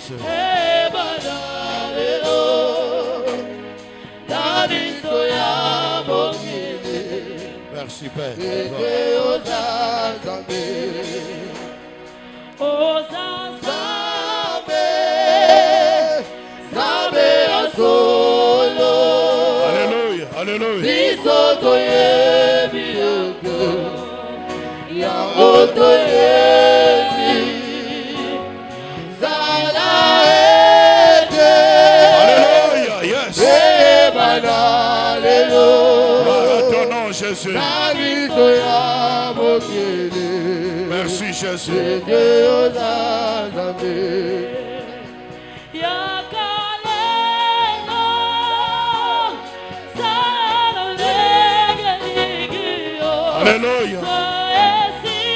Jésus. Merci Père. Alléluia, alléluia. Alléluia, yes. Gloire à ton nom, Jésus. Merci Jésus. Alléluia.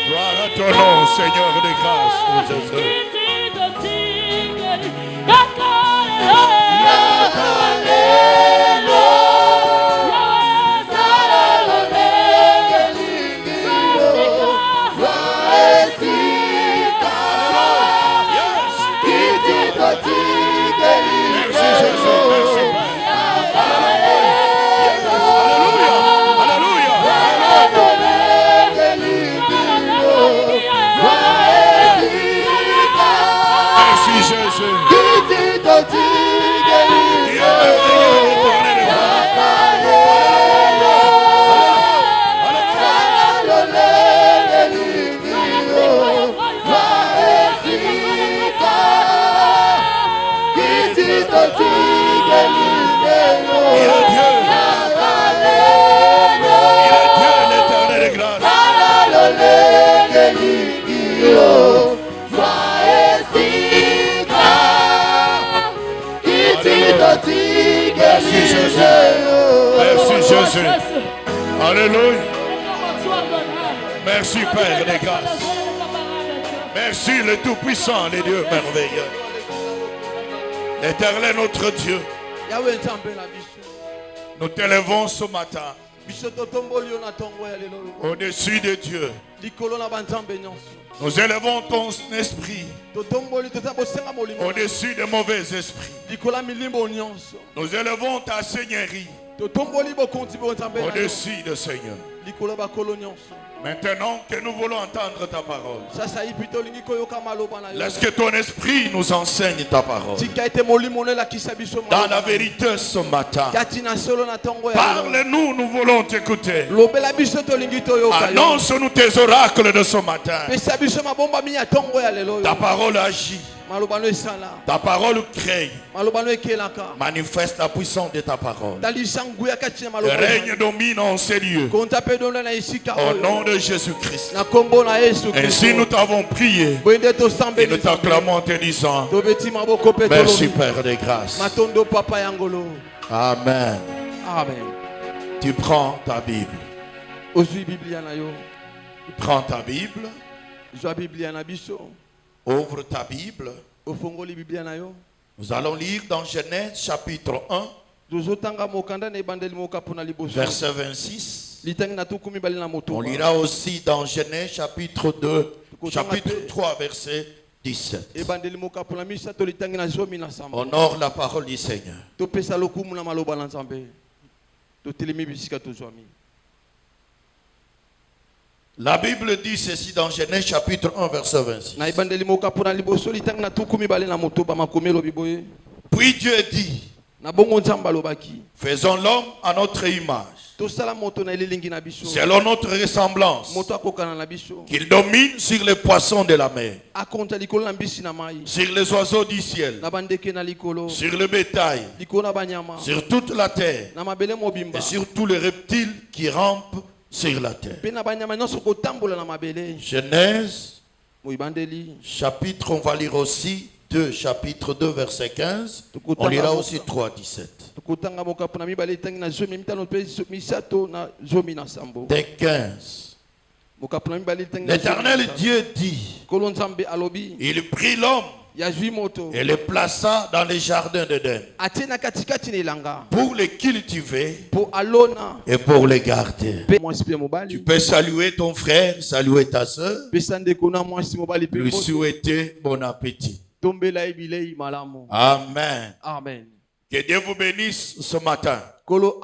Gloire à ton nom, Seigneur de grâce, oh Jésus. Merci Jésus. Alléluia. Merci Père des grâces. Merci le Tout-Puissant, les dieux merveilleux. L'Éternel notre Dieu. Nous t'élevons ce matin au-dessus de Dieu. Nous élevons ton esprit au-dessus des mauvais esprits. Nous élevons ta seigneurie au-dessus de Seigneur. Maintenant que nous voulons entendre ta parole, laisse que ton esprit nous enseigne ta parole. Dans la vérité ce matin, parle-nous, nous voulons t'écouter. Annonce-nous tes oracles de ce matin. Ta parole agit. Ta parole crée. Manifeste la puissance de ta parole. Le règne domine en ces lieux. Au nom de Jésus-Christ. Ainsi nous t'avons prié. Et nous t'acclamons en te disant merci Père des grâces. Amen. Amen. Tu prends ta Bible. Tu prends ta Bible. Ouvre ta Bible. Nous allons lire dans Genèse chapitre 1, verset 26. On lira aussi dans Genèse chapitre 2, chapitre 3, verset 17. Honore la parole du Seigneur. La Bible dit ceci dans Genèse chapitre 1 verset 26. Puis Dieu dit, faisons l'homme à notre image, selon notre ressemblance, qu'il domine sur les poissons de la mer, sur les oiseaux du ciel, sur le bétail, sur toute la terre, et sur tous les reptiles qui rampent sur la terre. Genèse, chapitre, on va lire aussi 2, chapitre 2, verset 15. On lira aussi 3, 17. Dès 15. L'Éternel Dieu dit, il prit l'homme et le plaça dans les jardins d'Éden pour les cultiver et pour les garder. Tu peux saluer ton frère, saluer ta soeur, lui souhaiter bon appétit. Amen. Amen. Que Dieu vous bénisse ce matin. Nous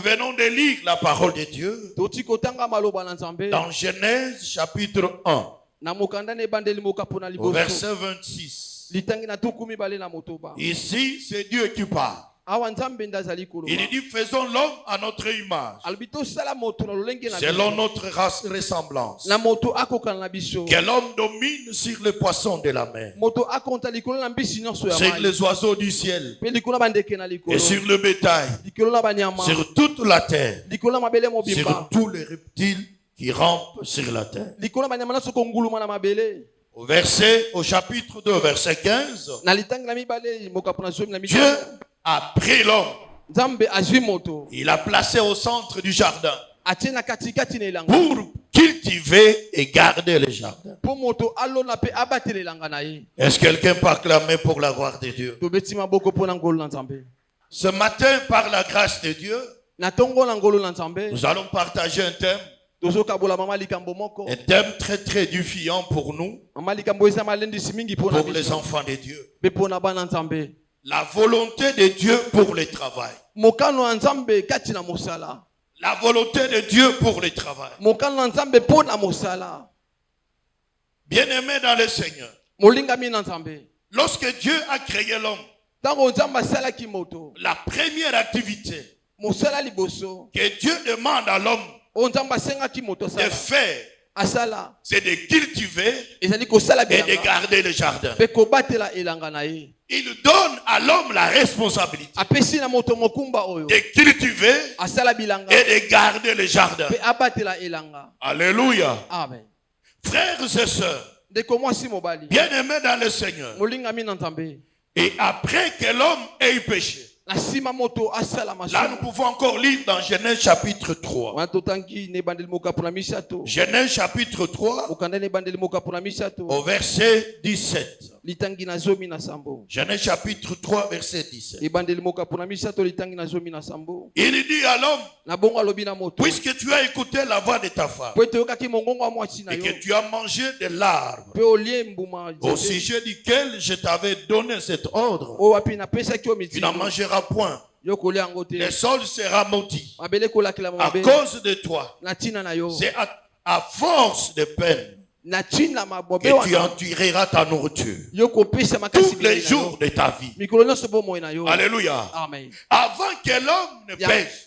venons de lire la parole de Dieu dans Genèse chapitre 1, au verset 26. Ici, c'est Dieu qui parle. Il dit, faisons l'homme à notre image, selon notre ressemblance. Que l'homme domine sur les poissons de la mer, sur les oiseaux du ciel, et sur le bétail, sur toute la terre, sur tous les reptiles qui rampent sur la terre. Au chapitre 2, verset 15, Dieu a pris l'homme. Il l'a placé au centre du jardin pour cultiver et garder le jardin. Est-ce que quelqu'un peut acclamer pour la gloire de Dieu? Ce matin, par la grâce de Dieu, nous allons partager un thème très très édifiant pour nous, pour les enfants de Dieu. La volonté de Dieu pour le travail. La volonté de Dieu pour le travail. Bien-aimé dans le Seigneur, lorsque Dieu a créé l'homme, la première activité que Dieu demande à l'homme de faire, c'est de cultiver et de garder le jardin. Il donne à l'homme la responsabilité de cultiver et de garder le jardin. Alléluia. Amen. Frères et sœurs, bien-aimés dans le Seigneur, et après que l'homme ait péché, là nous pouvons encore lire dans Genèse chapitre 3. Genèse chapitre 3 au verset 17. Genèse chapitre 3 verset 17. Il dit à l'homme, puisque tu as écouté la voix de ta femme et que tu as mangé de l'arbre au sujet duquel je t'avais donné cet ordre, tu n'en mangeras point. Le sol sera maudit à cause de toi. C'est à force de peine que tu en tireras ta nourriture tous les jours de ta vie. Alléluia. Amen. Avant que l'homme ne pêche,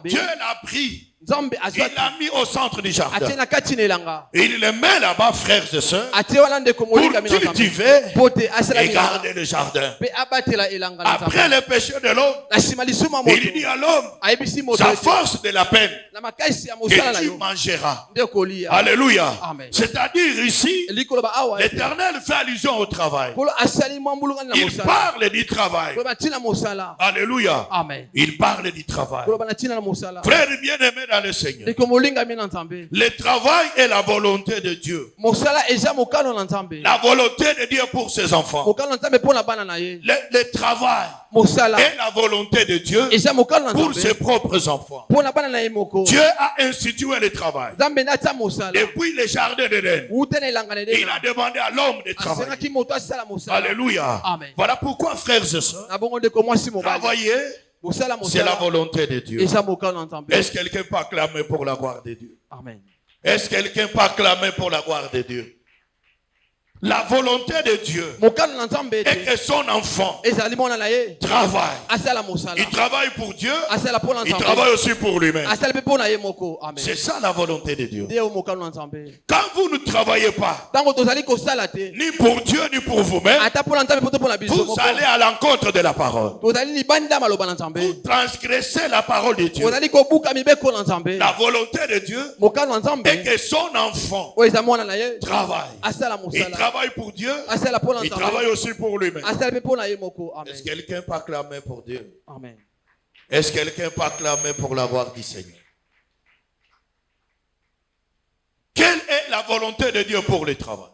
Dieu l'a pris. Il l'a mis au centre du jardin. Il le met là-bas, frères et sœurs, pour cultiver et garder le jardin. Après le péché de l'homme, il dit à l'homme, sa force de la peine que tu mangeras. Alléluia. C'est-à-dire ici, l'Éternel fait allusion au travail. Il parle du travail. Alléluia. Il parle du travail. Frères bien-aimés dans le Seigneur, le travail est la volonté de Dieu. La volonté de Dieu pour ses enfants. Le travail est la volonté de Dieu pour ses propres enfants. Dieu a institué le travail. Depuis le jardin d'Éden, il a demandé à l'homme de travailler. Alléluia. Voilà pourquoi, frères et sœurs, travailler, c'est la volonté de Dieu. Est-ce que quelqu'un peut acclamer pour la gloire de Dieu? Amen. Est-ce que quelqu'un peut acclamer pour la gloire de Dieu? La volonté de Dieu est que son enfant travaille. Il travaille pour Dieu, il travaille aussi pour lui-même. C'est ça la volonté de Dieu. Quand vous ne travaillez pas, ni pour Dieu ni pour vous-même, vous allez à l'encontre de la parole. Vous transgressez la parole de Dieu. La volonté de Dieu est que son enfant travaille. Il travaille pour Dieu, il travaille aussi pour lui-même. Est-ce que quelqu'un peut acclamer pour Dieu? Amen. Est-ce que quelqu'un peut acclamer pour la gloire du Seigneur? Quelle est la volonté de Dieu pour le travail?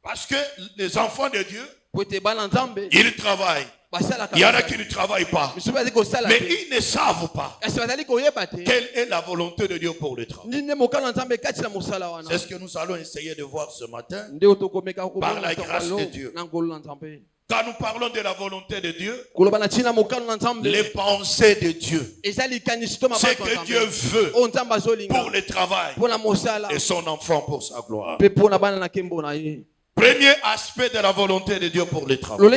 Parce que les enfants de Dieu, ils travaillent. Il y en a qui ne travaillent pas. Mais ils ne savent pas quelle est la volonté de Dieu pour le travail. C'est ce que nous allons essayer de voir ce matin par la grâce de Dieu. Quand nous parlons de la volonté de Dieu, les pensées de Dieu, ce que Dieu veut pour le travail et son enfant pour sa gloire. Premier aspect de la volonté de Dieu pour le travail.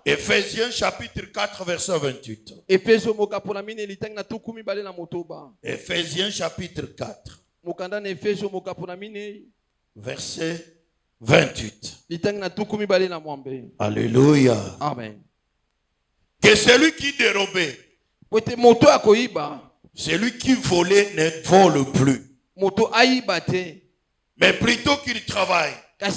Ephésiens chapitre 4 verset 28. Ephésiens chapitre 4 verset 28. Alléluia. Amen. Que celui qui dérobait, celui qui volait ne vole plus, mais plutôt qu'il travaille en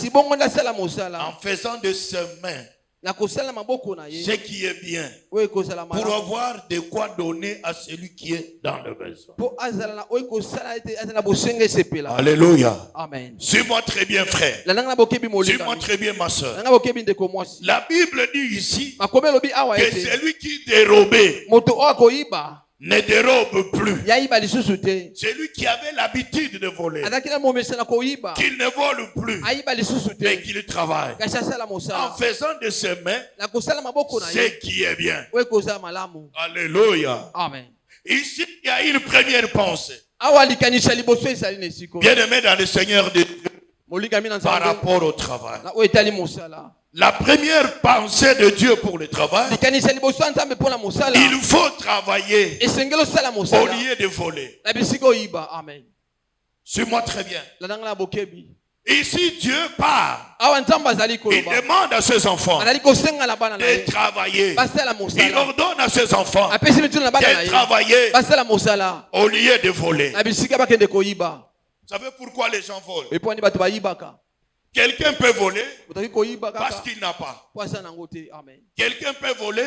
faisant de ses mains ce qui est bien pour avoir de quoi donner à celui qui est dans le besoin. Alléluia. Amen. Suis-moi très bien, frère. Suis-moi très bien, ma soeur. La Bible dit ici que celui qui dérobait ne dérobe plus. Celui qui avait l'habitude de voler, qu'il ne vole plus, mais qu'il travaille en faisant de ses mains ce qui est bien. Alléluia. Amen. Ici, il y a une première pensée. Bien aimé dans le Seigneur de Dieu par rapport au travail. La première pensée de Dieu pour le travail, il faut travailler au lieu de voler. Suis-moi très bien. Ici, Dieu parle. Il demande à ses enfants de travailler. Il ordonne à ses enfants de travailler au lieu de voler. Vous savez pourquoi les gens volent? Quelqu'un peut voler parce qu'il n'a pas. Quelqu'un peut voler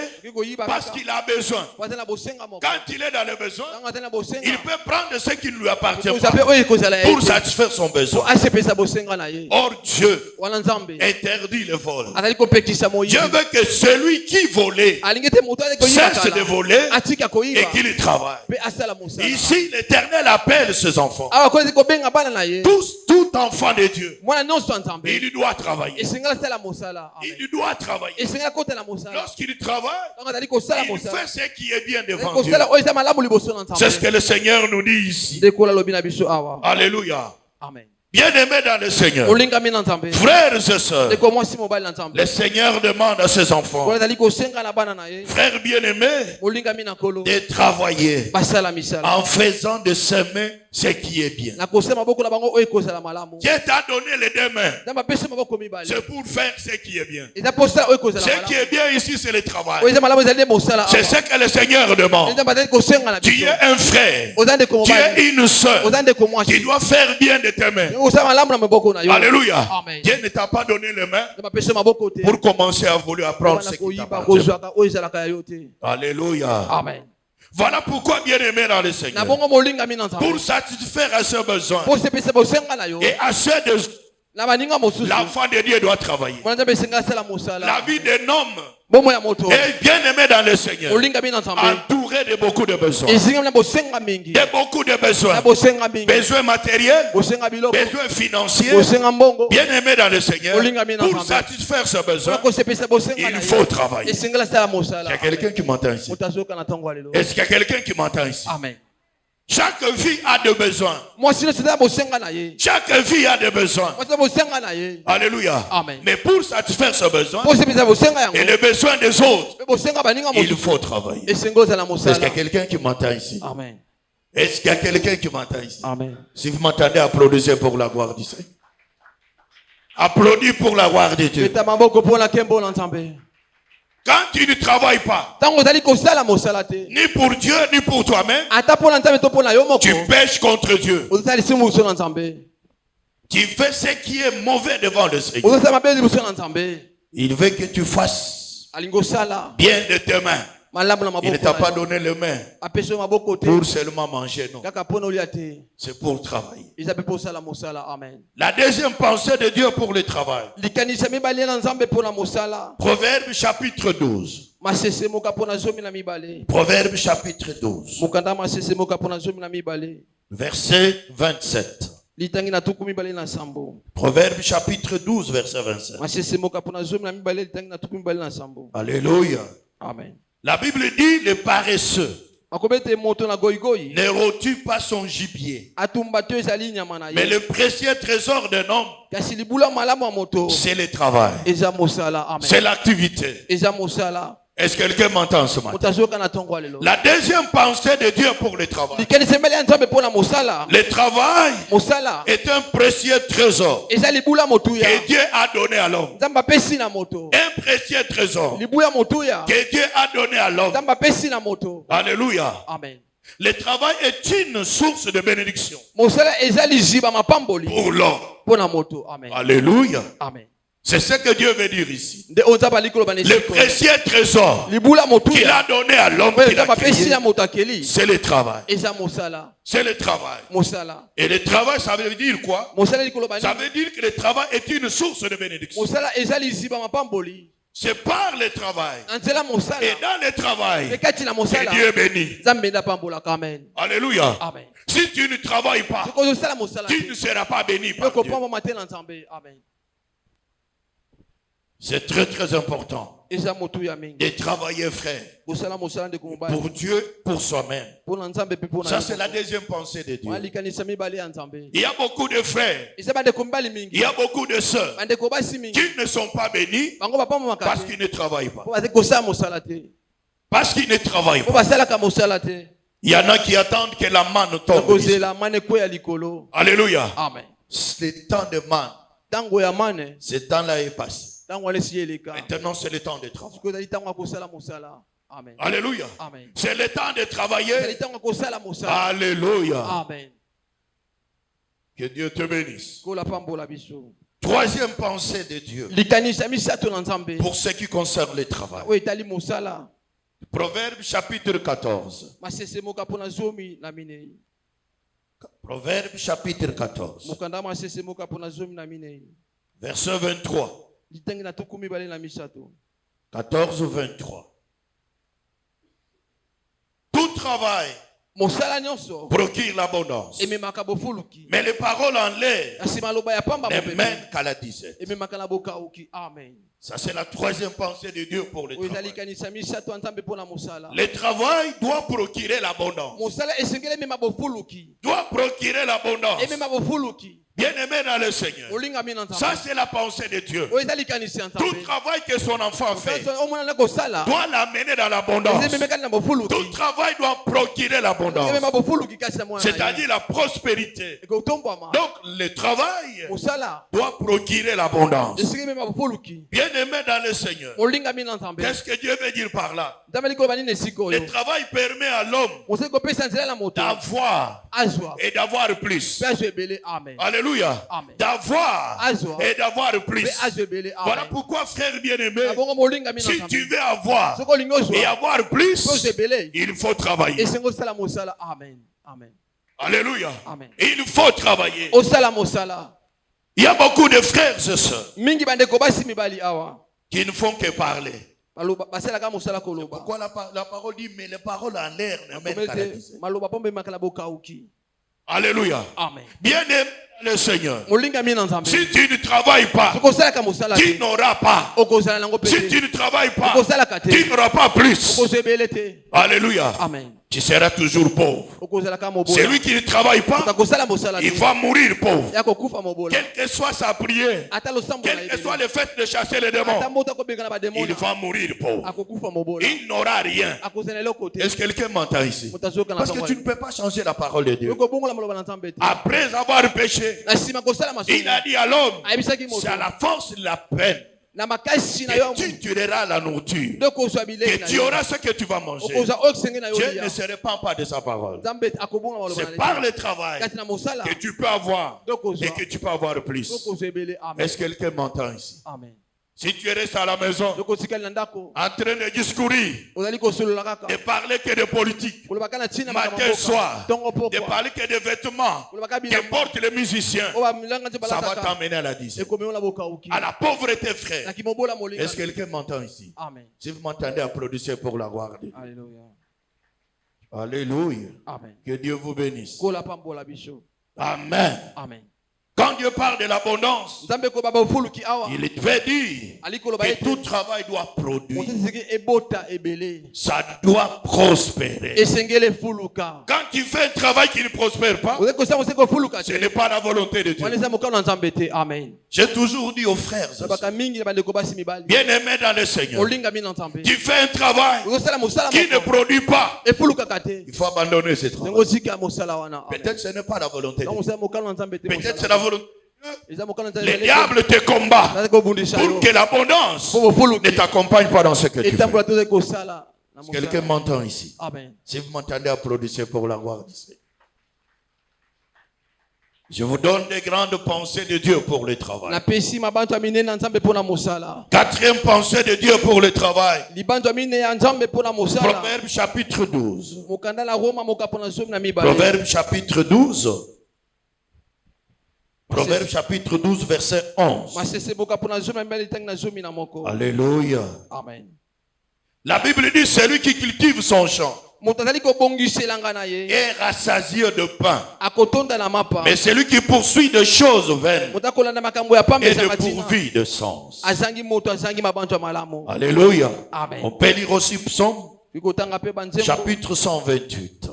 parce qu'il a besoin. Quand il est dans le besoin, il peut prendre ce qui ne lui appartient pas pour satisfaire son besoin. Or Dieu interdit le vol. Dieu veut que celui qui volait cesse de voler et qu'il travaille. Ici, l'Éternel appelle ses enfants. Tout enfant de Dieu, il doit travailler. Il doit travailler. Lorsqu'il travaille, il fait ce qui est bien devant Dieu. C'est ce que le Seigneur nous dit ici. Alléluia. Amen. Bien-aimés dans le Seigneur, frères et sœurs, le Seigneur demande à ses enfants, frères bien-aimés, de travailler en faisant de ses mains ce qui est bien. Dieu t'a donné les deux mains. C'est pour faire ce qui est bien. Ce qui est bien ici, c'est le travail. C'est ce que le Seigneur demande. Tu es un frère, tu es une sœur, tu dois faire bien de tes mains. Alléluia. Amen. Dieu ne t'a pas donné les mains pour commencer à vouloir apprendre ce qui t'appartient. Alléluia. Amen. Voilà pourquoi, bien-aimé dans le Seigneur, pour satisfaire à ses besoins et à ceux de l'enfant de Dieu doit travailler. La vie d'un homme est bien-aimé dans le Seigneur, entouré de beaucoup de besoins. De beaucoup de besoins. Besoins matériels, besoins financiers. Bien-aimé dans le Seigneur, pour satisfaire ce besoin, il faut travailler. Il y a quelqu'un qui m'entend ici. Est-ce qu'il y a quelqu'un qui m'entend ici? Amen. Chaque vie a des besoins. Chaque vie a des besoins. Alléluia. Amen. Mais pour satisfaire ce besoin et les besoins des autres, il faut travailler. Est-ce qu'il y a quelqu'un qui m'entend ici? Amen. Est-ce qu'il y a quelqu'un qui m'entend ici? Amen. Si vous m'entendez, applaudissez pour la gloire du Seigneur. Applaudis pour la gloire de Dieu. Quand tu ne travailles pas, ni pour Dieu, ni pour toi-même, tu pêches contre Dieu. Tu fais ce qui est mauvais devant le Seigneur. Il veut que tu fasses bien de tes mains Il ne t'a pas donné les mains pour seulement manger, non. C'est pour travailler. La deuxième pensée de Dieu pour le travail. Proverbe chapitre 12. Proverbe chapitre 12. Verset 27. Proverbe chapitre 12, verset 27. Alléluia. Amen. La Bible dit, le paresseux ne rôtit pas son gibier. Mais le précieux trésor d'un homme, c'est le travail. C'est l'activité. Est-ce que quelqu'un m'entend ce matin? La deuxième pensée de Dieu pour le travail. Le travail est un précieux trésor que Dieu a donné à l'homme. Un précieux trésor que Dieu a donné à l'homme. Alléluia. Amen. Le travail est une source de bénédiction pour l'homme. Alléluia. Amen. C'est ce que Dieu veut dire ici. Le précieux trésor qu'il a donné à l'homme qu'il a créé, c'est le travail. C'est le travail. Et le travail, ça veut dire quoi? Ça veut dire que le travail est une source de bénédiction. C'est par le travail. Et dans le travail que Dieu bénit. Alléluia. Amen. Si tu ne travailles pas, tu ne seras pas béni par Dieu. C'est très très important de travailler, frère, pour Dieu, pour soi-même. Ça, c'est la deuxième pensée de Dieu. Il y a beaucoup de frères, il y a beaucoup de sœurs qui ne sont pas bénis parce qu'ils ne travaillent pas. Parce qu'ils ne travaillent pas. Il y en a qui attendent que la manne tombe. Alléluia. Amen. Le temps de manne, ce temps-là est passé. Maintenant, c'est le temps de travailler. Amen. Alléluia. Amen. C'est le temps de travailler. Alléluia. Amen. Que Dieu te bénisse. Troisième pensée de Dieu pour ce qui concerne le travail. Proverbe chapitre 14. Proverbe chapitre 14. Verset 23. 14 ou 23. Tout travail procure l'abondance. Mais les paroles en l'air ne mènent qu'à la disette. Ça, c'est la troisième pensée de Dieu pour le travail. Le travail doit procurer l'abondance. Doit procurer l'abondance. Bien-aimé dans le Seigneur. Ça, c'est la pensée de Dieu. Tout travail que son enfant fait doit l'amener dans l'abondance. Tout travail doit procurer l'abondance. C'est-à-dire la prospérité. Donc, le travail doit procurer l'abondance. Bien-aimé dans le Seigneur. Qu'est-ce que Dieu veut dire par là? Le travail permet à l'homme d'avoir et d'avoir plus. Alléluia. D'avoir et d'avoir plus. Voilà pourquoi, frère bien-aimé, si tu veux avoir et avoir plus, il faut travailler. Alléluia. Il faut travailler. Il y a beaucoup de frères et sœurs qui ne font que parler. Pourquoi la parole dit, mais les paroles en l'air ne mènent qu'à la disette. Alléluia. Bien-aimé le Seigneur. Si tu ne travailles pas, tu n'auras pas. Si tu ne travailles pas, tu n'auras pas plus. Alléluia. Amen. Tu seras toujours pauvre. Celui qui ne travaille pas, il va mourir pauvre. Quelle que soit sa prière, quel que soit le fait de chasser les démons, il va mourir pauvre. Il n'aura rien. Est-ce que quelqu'un m'entend ici? Parce que tu ne peux pas changer la parole de Dieu. Après avoir péché, il a dit à l'homme, c'est à la force de la peine que tu tueras la nourriture, que tu auras ce que tu vas manger. Dieu ne se répand pas de sa parole. C'est par le travail que tu peux avoir et que tu peux avoir plus. Est-ce que quelqu'un m'entend ici? Si tu restes à la maison, en train de discourir, de parler que de politique, matin, soir, de parler que de vêtements, que portent les musiciens, ça va t'emmener à la disette, à la pauvreté, frère. Est-ce que quelqu'un m'entend ici? Amen. Si vous m'entendez, applaudissez pour la gloire de Dieu. Alléluia. Alléluia. Amen. Que Dieu vous bénisse. Amen. Amen. Quand Dieu parle de l'abondance, il veut dire que tout travail doit produire. Ça doit prospérer. Quand tu fais un travail qui ne prospère pas, ce n'est pas la volonté de Dieu. Amen. J'ai toujours dit aux frères, bien-aimés dans le Seigneur, tu fais un travail qui ne produit pas, il faut abandonner ce travail. Peut-être que ce n'est pas la volonté de Dieu. Peut-être c'est la volonté. Le diable te combat pour que l'abondance ne t'accompagne pas dans ce que tu fais. Quelqu'un m'entend ici? Amen. Si vous m'entendez, applaudissez pour la gloire du Seigneur. Je vous donne des grandes pensées de Dieu pour le travail. Quatrième pensée de Dieu pour le travail. Proverbe chapitre 12. Proverbe chapitre 12. Proverbe chapitre 12, verset 11. Alléluia. Amen. La Bible dit, celui qui cultive son champ est rassasié de pain. Mais celui qui poursuit des choses vaines est dépourvu de sens. Alléluia. Amen. On peut lire aussi Psaume chapitre 128.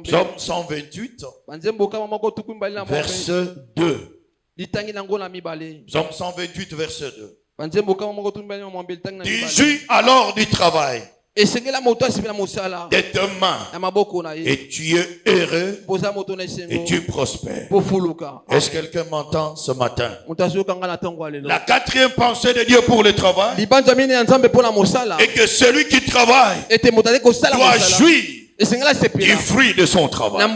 Psaume 128, verset 2. Psaume 128, verset 2. Tu jouis alors du travail de tes mains et tu es heureux et tu prospères. Est-ce que quelqu'un m'entend ce matin? La quatrième pensée de Dieu pour le travail est que celui qui travaille doit jouir du fruit de son travail.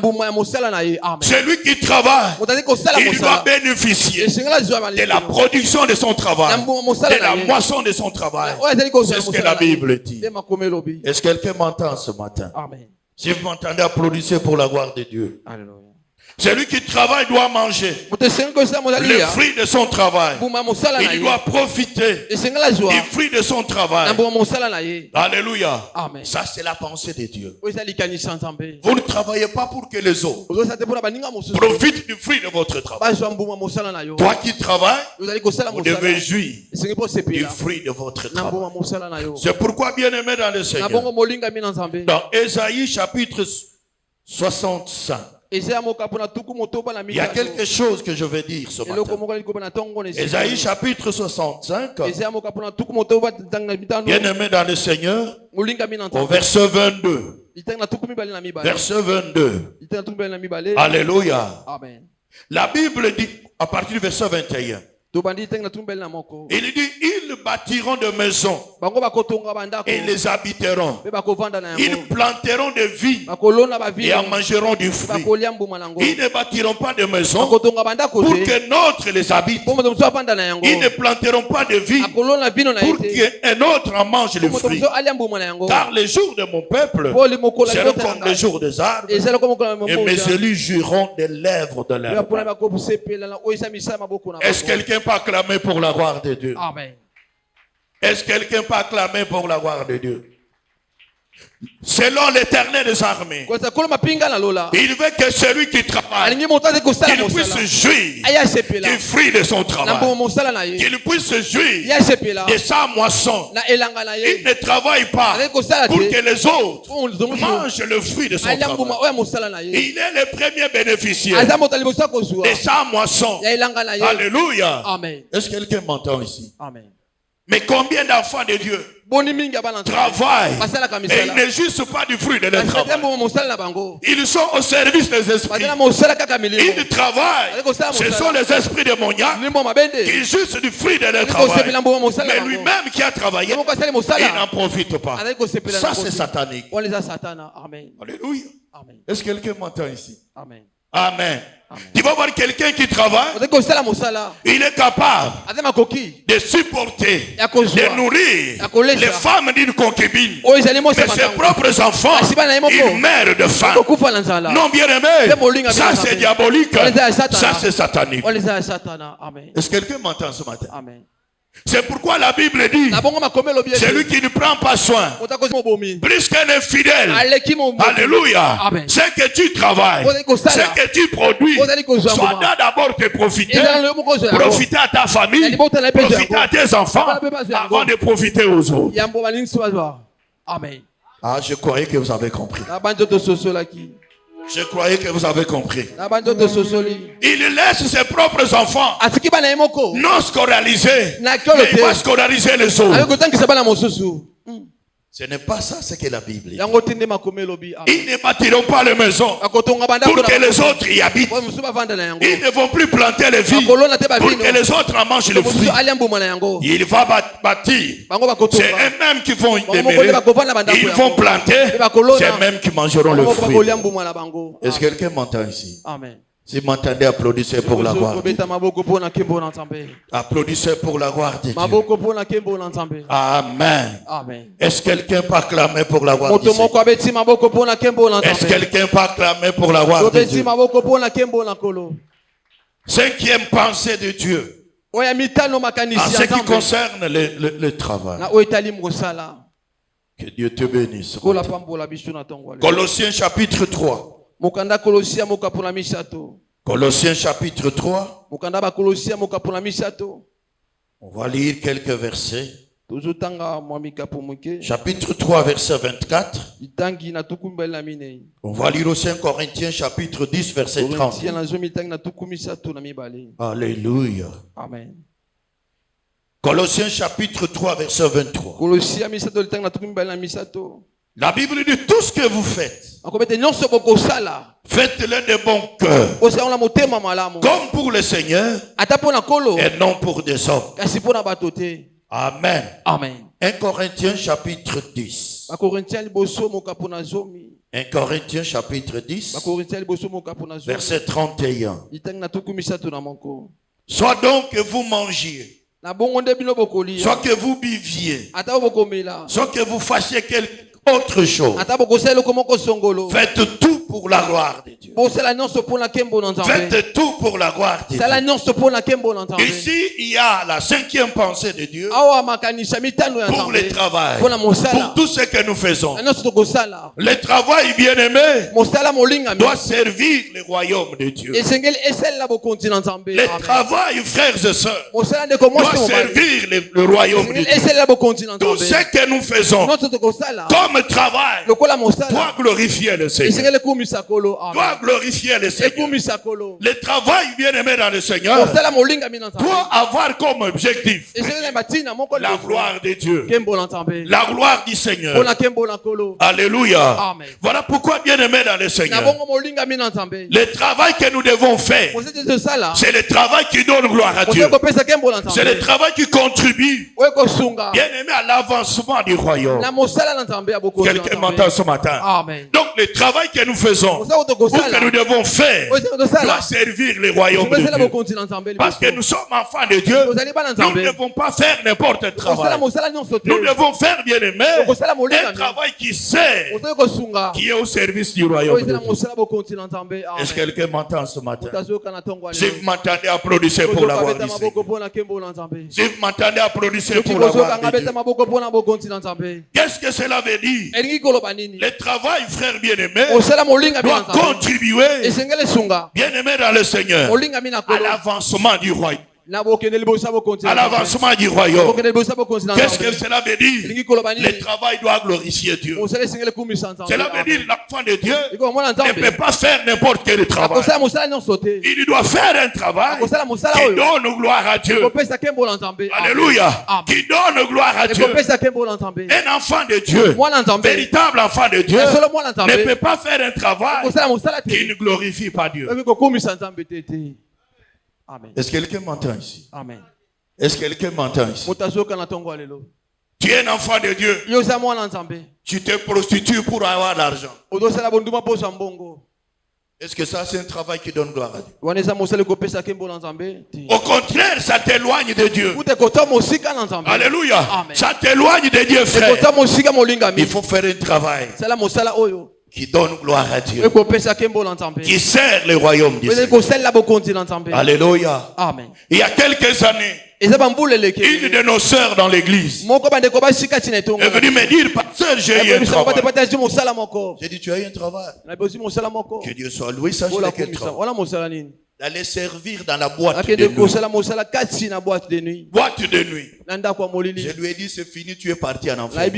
Celui qui travaille, il doit bénéficier de la production de son travail, de la moisson de son travail. C'est ce que la Bible dit. Est-ce que quelqu'un m'entend ce matin? Amen. Si vous m'entendez, applaudissez pour la gloire de Dieu. Alléluia. Celui qui travaille doit manger le fruit de son travail. Il doit profiter du fruit de son travail. Alléluia. Amen. Ça, c'est la pensée de Dieu. Vous ne travaillez pas pour que les autres profitent du fruit de votre travail. Toi qui travailles, vous devez jouir du fruit de votre travail. C'est pourquoi, bien-aimés dans le Seigneur, dans Ésaïe chapitre 65, il y a quelque chose que je vais dire ce matin. Ésaïe chapitre 65, bien-aimé dans le Seigneur, au verset 22. Verset 22. Alléluia. Amen. La Bible dit, à partir du verset 21, il dit, ils bâtiront des maisons et les habiteront. Ils planteront des vignes et en mangeront du fruit. Ils ne bâtiront pas de maisons pour que notre les habite. Ils ne planteront pas de vignes pour qu'un autre en mange le fruit. Car les jours de mon peuple seront comme les jours des arbres et mes élus jouiront des lèvres de leurs mains. Est-ce que quelqu'un peut acclamer pour la gloire de Dieu? Amen. Est-ce que quelqu'un peut acclamer pour la gloire de Dieu? Selon l'Éternel des armées, il veut que celui qui travaille, qu'il puisse jouir du fruit de son travail, qu'il puisse jouir de sa moisson. Il ne travaille pas pour que les autres mangent le fruit de son travail. Il est le premier bénéficiaire de sa moisson. Alléluia. Amen. Est-ce que quelqu'un m'entend ici? Amen. Mais combien d'enfants de Dieu travaillent et ils ne jouissent pas du fruit de leur travail? Ils sont au service des esprits. Ils travaillent. Ce sont les esprits démoniaques qui jouissent du fruit de leur travail. Mais lui-même qui a travaillé, il n'en profite pas. Ça, c'est satanique. Alléluia. Est-ce que quelqu'un m'entend ici? Amen. Amen. Tu vas voir quelqu'un qui travaille, il est capable de supporter, de nourrir les femmes d'une concubine. Mais ses propres enfants, ils meurent de faim. Non, bien aimé, ça c'est diabolique, ça c'est satanique. Est-ce que quelqu'un m'entend ce matin? Amen. C'est pourquoi la Bible dit, celui qui ne prend pas soin, plus qu'un infidèle, alléluia, c'est que tu travailles, c'est que tu produis, sois d'abord te profiter, profiter à ta famille, profiter à tes enfants, avant de profiter aux autres. Amen. Ah, je croyais que vous avez compris. Je croyais que vous avez compris. Il laisse ses propres enfants non scolarisés, mais il va scolariser les autres. Ce n'est pas ça ce que la Bible dit. Ils ne bâtiront pas les maisons pour que les autres y habitent. Ils ne vont plus planter les vignes pour que les autres en mangent le fruit. Il va bâtir. C'est eux-mêmes qui vont demeurer. Ils vont planter. C'est eux-mêmes qui mangeront le fruit. Est-ce que quelqu'un m'entend ici? Amen. Si vous m'entendez, applaudissez pour la gloire. Applaudissez pour la gloire de Dieu. Amen. Est-ce que quelqu'un peut acclamer pour la gloire de Dieu? Est-ce que quelqu'un peut acclamer pour la gloire de Dieu? Cinquième pensée de Dieu. En ce qui concerne le travail. Que Dieu te bénisse. Colossiens chapitre 3. Colossiens chapitre 3. On va lire quelques versets. Chapitre 3 verset 24. On va lire aussi 1 Corinthiens chapitre 10 verset 30. Alléluia. Amen. Colossiens chapitre 3 verset 23. La Bible dit tout ce que vous faites, faites-le de bon cœur, comme pour le Seigneur et non pour des hommes. Amen. Amen. 1 Corinthiens chapitre 10. 1 Corinthiens chapitre 10 verset 31. Soit donc que vous mangiez, soit que vous buviez, soit que vous fassiez quelque autre chose, faites tout pour la gloire de Dieu. Faites tout pour la gloire de Dieu. Ici, il y a la cinquième pensée de Dieu pour le travail, pour tout ce que nous faisons. Le travail, bien aimé, doit servir le royaume de Dieu. Le travail, frères et sœurs, doit servir le royaume de Dieu. Tout ce que nous faisons comme travail doit glorifier le Seigneur. Doit glorifier le Seigneur. Le travail bien aimé dans le Seigneur doit avoir comme objectif la gloire de Dieu, la gloire du Seigneur. Alléluia. Amen. Voilà pourquoi bien aimé dans le Seigneur, le travail que nous devons faire, c'est le travail qui donne gloire à Dieu. C'est le travail qui contribue bien aimé à l'avancement du royaume. Quelqu'un m'entend ce matin? Amen. Donc le travail que nous faisons, ou que nous devons faire, doit servir le royaume de Dieu. Parce que nous sommes enfants de Dieu, nous ne devons pas faire n'importe quel travail. Nous devons faire, bien aimé, un travail qui sert, qui est au service du royaume de Dieu. Est-ce que quelqu'un m'entend ce matin? Si vous m'entendez, applaudissez pour la gloire du Seigneur. Si vous m'entendez, applaudissez pour la gloire de Dieu. Qu'est-ce que cela veut dire? Le travail, frère bien-aimé, doit contribuer, bien-aimé dans le Seigneur, à l'avancement du royaume. À l'avancement du royaume. Qu'est-ce que cela veut dire? Le travail doit glorifier Dieu. Cela veut dire l'enfant de Dieu ne peut pas faire n'importe quel travail. Il doit faire un travail qui donne gloire à Dieu. Alléluia. Qui donne gloire à Dieu. Un enfant de Dieu, véritable enfant de Dieu, ne peut pas faire un travail qui ne glorifie pas Dieu. Amen. Est-ce que quelqu'un m'entend ici? Amen. Est-ce que quelqu'un m'entend ici? Tu es un enfant de Dieu. Tu te prostitues pour avoir l'argent. Est-ce que ça, c'est un travail qui donne gloire à Dieu? Au contraire, ça t'éloigne de Dieu. Alléluia. Amen. Ça t'éloigne de Dieu, frère. Il faut faire un travail qui donne gloire à Dieu, qui sert le royaume du Seigneur. Alléluia. Amen. Il y a quelques années, une de nos sœurs dans l'église est venue me dire, pasteur, j'ai eu un travail. J'ai dit, tu as eu un travail. Que Dieu soit loué, ça, je l'ai quel travail. D'aller servir dans la boîte de nuit. Boîte de nuit. Je lui ai dit, c'est fini, tu es parti en enfer.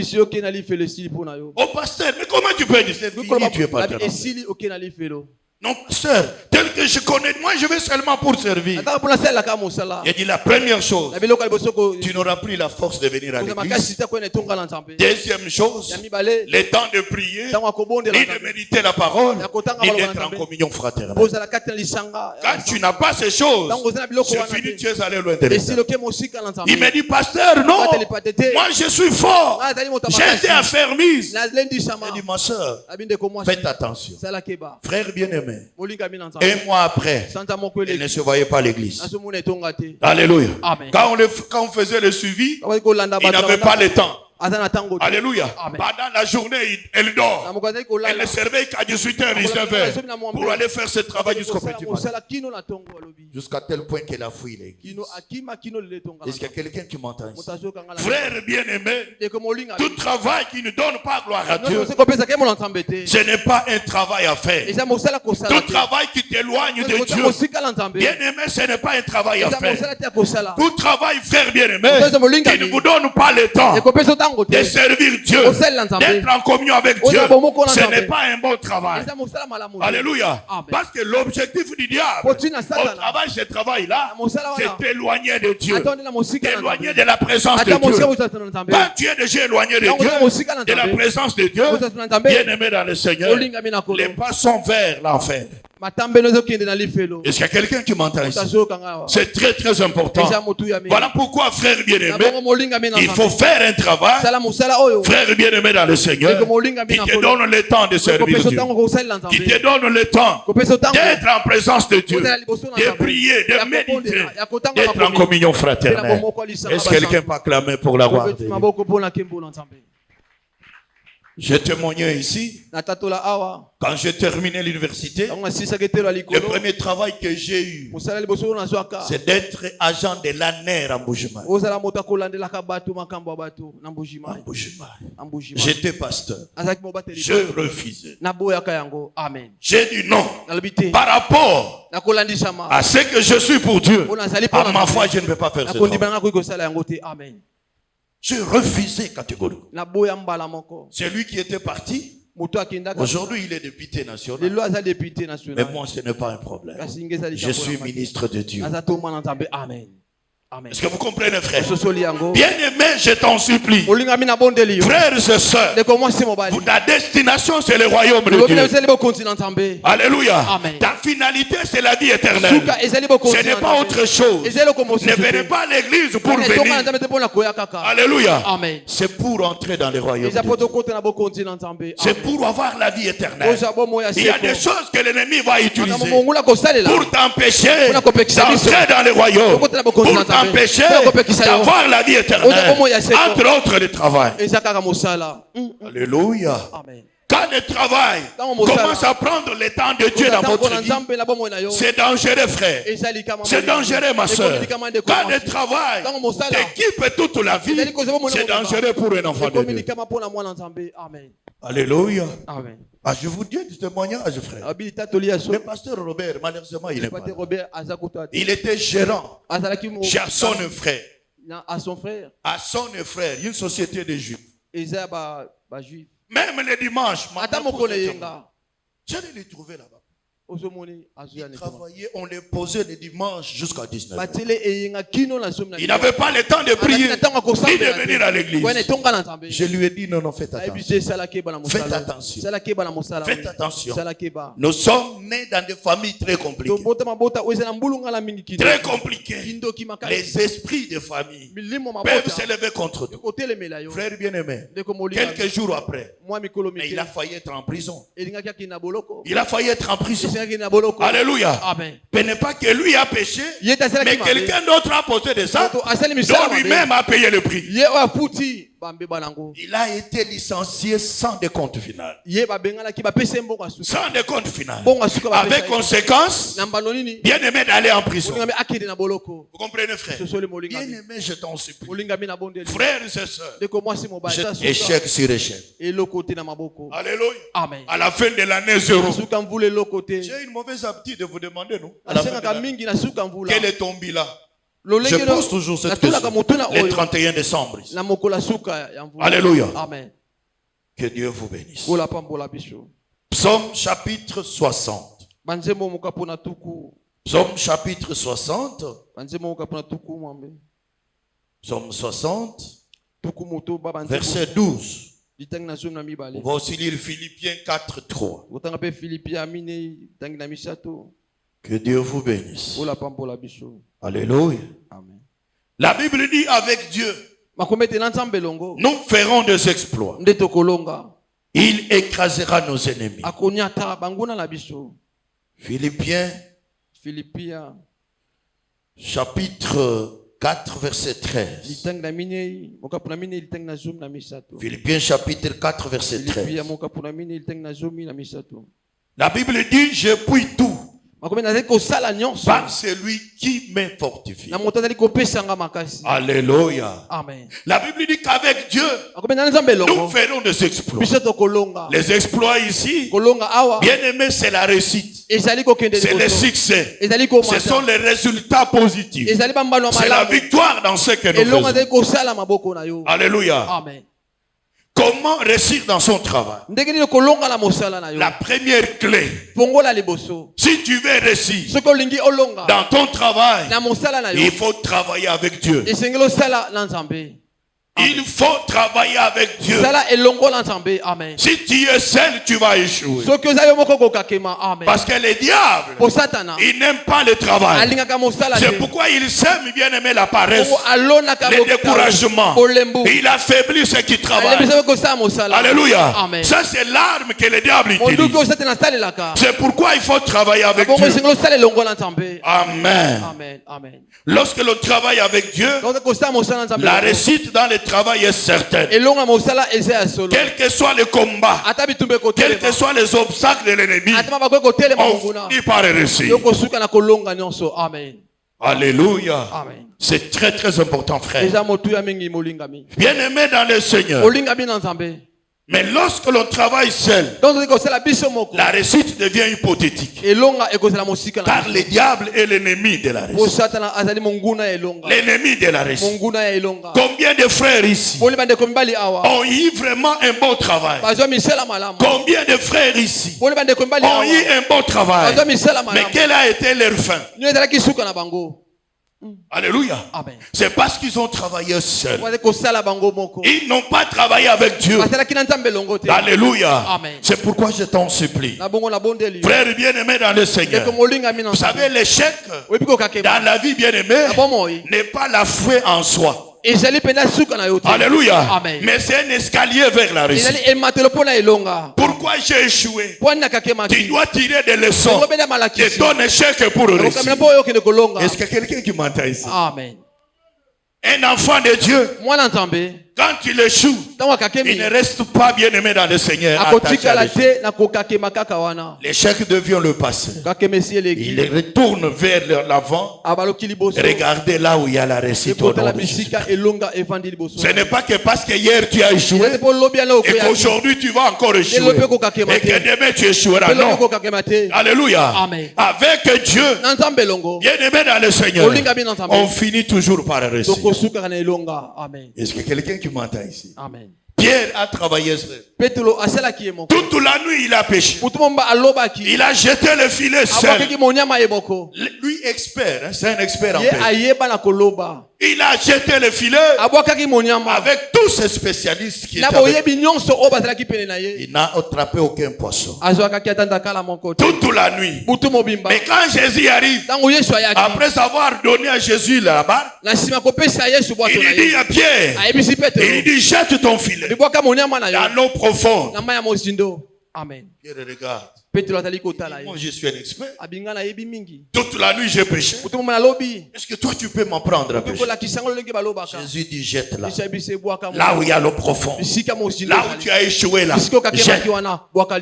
Oh pasteur, mais comment tu peux dire, c'est fini, tu es parti en enfer? Non, pasteur, tel que je connais, moi je vais seulement pour servir. Il dit la première chose, tu n'auras plus la force de venir à l'église. Deuxième chose, le temps de prier, ni de méditer la parole, ni d'être en communion fraternelle. Quand tu n'as pas ces choses, c'est fini, tu es allé loin de l'église. Il me dit, pasteur, non, moi je suis fort. J'ai été affermise. Il dit, ma soeur, faites attention. Frère bien-aimé, un mois après, il ne se voyait pas à l'église. Alléluia. Amen. Quand on faisait le suivi, il n'avait pas le temps. Alléluia. Amen. Pendant la journée, elle dort. Elle ne servait qu'à 18h, 19h pour aller faire ce travail jusqu'au petit matin. Jusqu'à tel point qu'elle a fui l'église. Est-ce qu'il y a quelqu'un qui m'entend ici? Frère bien-aimé, tout travail qui ne donne pas gloire à Dieu, ce n'est pas un travail à faire. Tout travail qui t'éloigne de Dieu, bien-aimé, ce n'est pas un travail à faire. Tout travail, frère bien-aimé, qui ne vous donne pas le temps de servir Dieu, d'être en communion avec Dieu, ce n'est pas un bon travail. Alléluia. Parce que l'objectif du diable au travail, ce travail-là, c'est t'éloigner de Dieu, t'éloigner de la présence de Dieu. Quand tu es déjà éloigné de Dieu, de la présence de Dieu, bien-aimé dans le Seigneur, les pas sont vers l'enfer. Est-ce qu'il y a quelqu'un qui m'entend ici? C'est très très important. Voilà pourquoi, frère bien-aimé, il faut faire un travail, frère bien-aimé dans le Seigneur, qui te donne le temps de servir Dieu, qui te donne le temps d'être en présence de Dieu, de prier, de méditer, d'être en communion fraternelle. Est-ce que quelqu'un peut acclamer pour la gloire de Dieu? J'ai témoigné ici, quand j'ai terminé l'université, le premier travail que j'ai eu, c'est d'être agent de l'ANER à Mbuji-Mayi. J'étais pasteur. Je refusais. J'ai dit non. Par rapport à ce que je suis pour Dieu, à ma foi, je ne peux pas faire ce travail. Je refusais catégoriquement. C'est lui qui était parti. Aujourd'hui, il est député national. Mais moi, ce n'est pas un problème. Je suis ministre de Dieu. Est-ce que vous comprenez, frère? Bien-aimé, je t'en supplie. Frères et sœurs, ta destination, c'est le royaume de Dieu. Alléluia. Amen. Ta finalité, c'est la vie éternelle. Ce n'est pas autre chose. Ne venez pas à l'église pour venir. Alléluia. Amen. C'est pour entrer dans le royaume de Dieu. C'est pour avoir la vie éternelle. Il y a des choses que l'ennemi va utiliser pour t'empêcher d'entrer dans le royaume, pour t'empêcher d'avoir la vie éternelle, entre autres le travail. Alléluia. Amen. Quand le travail commence à prendre le temps de Dieu dans votre vie, c'est dangereux, frère. C'est dangereux, ma soeur. Quand le travail t'équipe toute la vie, c'est dangereux pour un enfant de Dieu. Alléluia. Amen. Ah, je vous dis du témoignage, frère. Le pasteur Robert, malheureusement, il est pas là. Il était gérant chez son frère. À son frère. À son frère, une société de juifs. Même les dimanches, j'allais les trouver là-bas. Il travaillait, on les posait les dimanches jusqu'à 19h. Il n'avait pas le temps de prier ni de venir à l'église. Je lui ai dit non, faites attention. Faites attention. Faites attention. Nous sommes nés dans des familles très compliquées. Très compliquées. Les esprits de famille peuvent s'élever contre nous. Frère bien-aimé, quelques jours après, mais il a failli être en prison. Il a failli être en prison. Alléluia. Amen. Ce n'est pas que lui a péché, mais quelqu'un d'autre a posé des actes dont lui-même a payé le prix. Il a été licencié sans décompte final. Sans décompte final. Avec conséquence, bien aimé d'aller en prison. Vous comprenez, frère? Bien aimé, je t'en supplie. Frères et sœurs, échec sur échec. Alléluia. Amen. À la fin de l'année 0. J'ai une mauvaise habitude de vous demander, non? Quel est ton bilan? Je pose toujours cette question. Le 31 décembre. Alléluia. Amen. Que Dieu vous bénisse. Psaume chapitre 60. Psaume chapitre 60. Psaume 60. Verset 12. On va aussi lire Philippiens 4, 3. Que Dieu vous bénisse. Alléluia. Amen. La Bible dit avec Dieu, nous ferons des exploits. Il écrasera nos ennemis. Philippiens chapitre 4 verset 13. Philippiens chapitre 4 verset 13. La Bible dit, je puis tout par celui qui me fortifie. Alléluia. Amen. La Bible dit qu'avec Dieu, nous ferons des exploits. Les exploits ici, bien aimé, c'est la réussite. C'est le succès. Ce sont les résultats positifs. C'est la victoire dans ce que nous faisons. Alléluia. Amen. Comment réussir dans son travail? La première clé, si tu veux réussir dans ton travail, il faut travailler avec Dieu. Il faut travailler avec Dieu. Amen. Si tu es seul, tu vas échouer. Parce que le diable, il n'aime pas le travail. C'est pourquoi il sème, bien aimé, la paresse, le découragement. Il affaiblit ceux qui travaillent. Alléluia. Amen. Ça, c'est l'arme que le diable utilise. C'est pourquoi il faut travailler avec Dieu. Amen. Amen. Amen. Lorsque l'on travaille avec Dieu, la réussite dans le travail est certaine. Quel que soit le combat, quels que soient les obstacles de l'ennemi, on finit par réussir. Alléluia. C'est très très important, frère. Bien aimé dans le Seigneur. Mais lorsque l'on travaille seul, la réussite devient hypothétique. Car le diable est l'ennemi de la réussite. L'ennemi de la réussite. Combien de frères ici ont eu vraiment un bon travail? Combien de frères ici ont eu un bon travail? Mais quelle a été leur fin? Alléluia. C'est parce qu'ils ont travaillé seuls. Ils n'ont pas travaillé avec Dieu. Alléluia. C'est pourquoi je t'en supplie, frère bien-aimé dans le Seigneur, vous savez, l'échec dans la vie bien-aimée n'est pas la foi en soi. Alléluia. Mais c'est un escalier vers la réussite. Pourquoi j'ai échoué? Tu dois tirer des leçons de ton échec pour réussir. Est-ce que quelqu'un qui m'entend ici? Amen. Un enfant de Dieu, quand il échoue, il ne reste pas bien aimé dans le Seigneur. L'échec devient le passé. Il retourne vers l'avant. Regardez là où il y a la réussite au nom de Jésus. Ce n'est pas que parce que hier tu as échoué et qu'aujourd'hui tu vas encore échouer et que demain tu échoueras. Non. Alléluia. Avec Dieu, bien aimé dans le Seigneur, on finit toujours par réussir. Est-ce que quelqu'un qui m'entend ici? Amen. Pierre a travaillé seul. Toute la nuit il a pêché. Il a jeté le filet seul. Lui expert, hein, c'est un expert en pêche. Il a jeté le filet avec tous ces spécialistes qui étaient avec lui. Il n'a attrapé aucun poisson. Toute la nuit. Mais quand Jésus arrive, après avoir donné à Jésus la barre, il dit à Pierre, il dit jette ton filet dans l'eau profonde. Amen. Pierre regarde. Moi, je suis un expert. Toute la nuit, j'ai prêché. Est-ce que toi, tu peux m'apprendre à prêcher? Jésus dit, jette-la. Là où il y a l'eau profonde. Là où tu as échoué, là. Jette.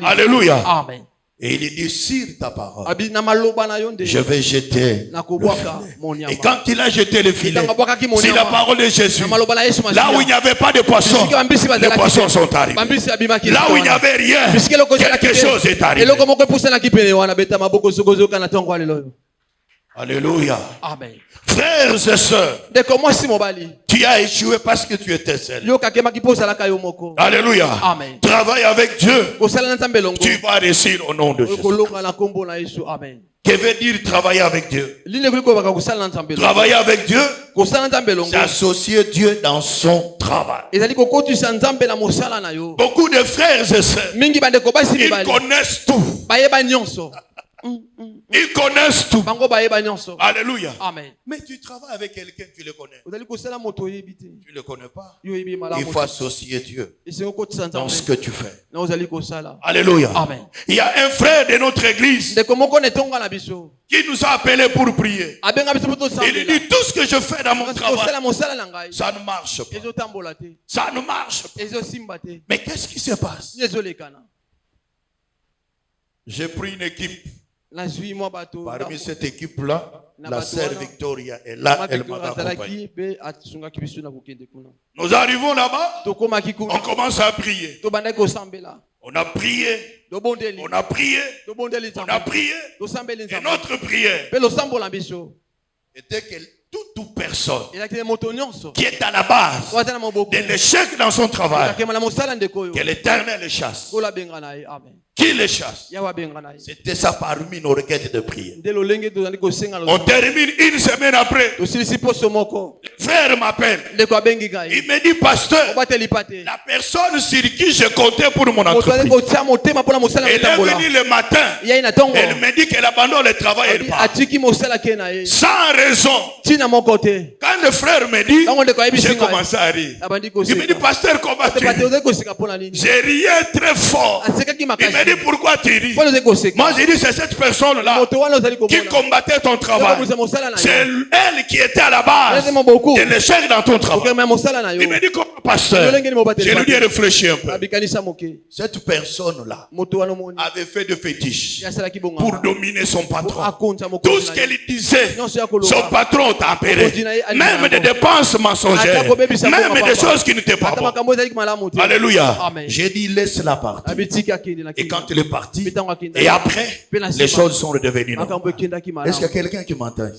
Alléluia. Amen. Et il dit, sur ta parole, je vais jeter le filet. Et quand il a jeté le filet, c'est la parole de Jésus. Là où il n'y avait pas de poissons, les poissons sont arrivés. Là où il n'y avait rien, quelque chose est arrivé. Alléluia. Amen. Frères et sœurs, tu as échoué parce que tu étais seul. Alléluia. Amen. Travaille avec Dieu. Tu vas réussir au nom de Jésus. Amen. Que veut dire travailler avec Dieu? Travailler avec Dieu, c'est associer Dieu dans son travail. Beaucoup de frères et sœurs, ils connaissent tout. Ils connaissent tout. Alléluia. Amen. Mais tu travailles avec quelqu'un, tu le connais. Tu ne le connais pas. Il faut associer Dieu dans ce que tu fais. Alléluia. Amen. Il y a un frère de notre église qui nous a appelés pour prier. Il dit, tout ce que je fais dans mon travail, ça ne marche pas. Ça ne marche pas. Mais qu'est-ce qui se passe? J'ai pris une équipe. Parmi cette équipe-là, la sœur Victoria est là, elle m'a accompagné. Nous arrivons là-bas, on commence à prier. On a prié, on a prié, on a prié, et notre prière était que toute personne qui est à la base de l'échec dans son travail, que l'Éternel le chasse. Qui les chasse? C'était ça parmi nos requêtes de prière. On termine une semaine après. Le frère m'appelle. Il me dit, pasteur, la personne sur qui je comptais pour mon entreprise, elle est venue le matin. Elle me dit qu'elle abandonne le travail. Elle part. Sans raison. Quand le frère me dit, j'ai commencé à rire. Il me dit, pasteur, comment tu ris? J'ai rié très fort. Il me dit, pourquoi tu ris? Moi j'ai dit, c'est cette personne-là qui combattait ton travail. C'est elle qui était à la base de l'échec dans ton travail. Il me dit, comme pasteur, je lui ai réfléchi un peu. Cette personne-là avait fait de fétiches pour dominer son patron. Tout ce qu'elle disait, son patron tempérait. Même des dépenses mensongères, même des choses qui n'étaient pas bonnes. Alléluia. J'ai dit, laisse-la partir. Et quand il est parti, et après, les choses sont redevenues normales. Est-ce qu'il y a quelqu'un qui m'entend?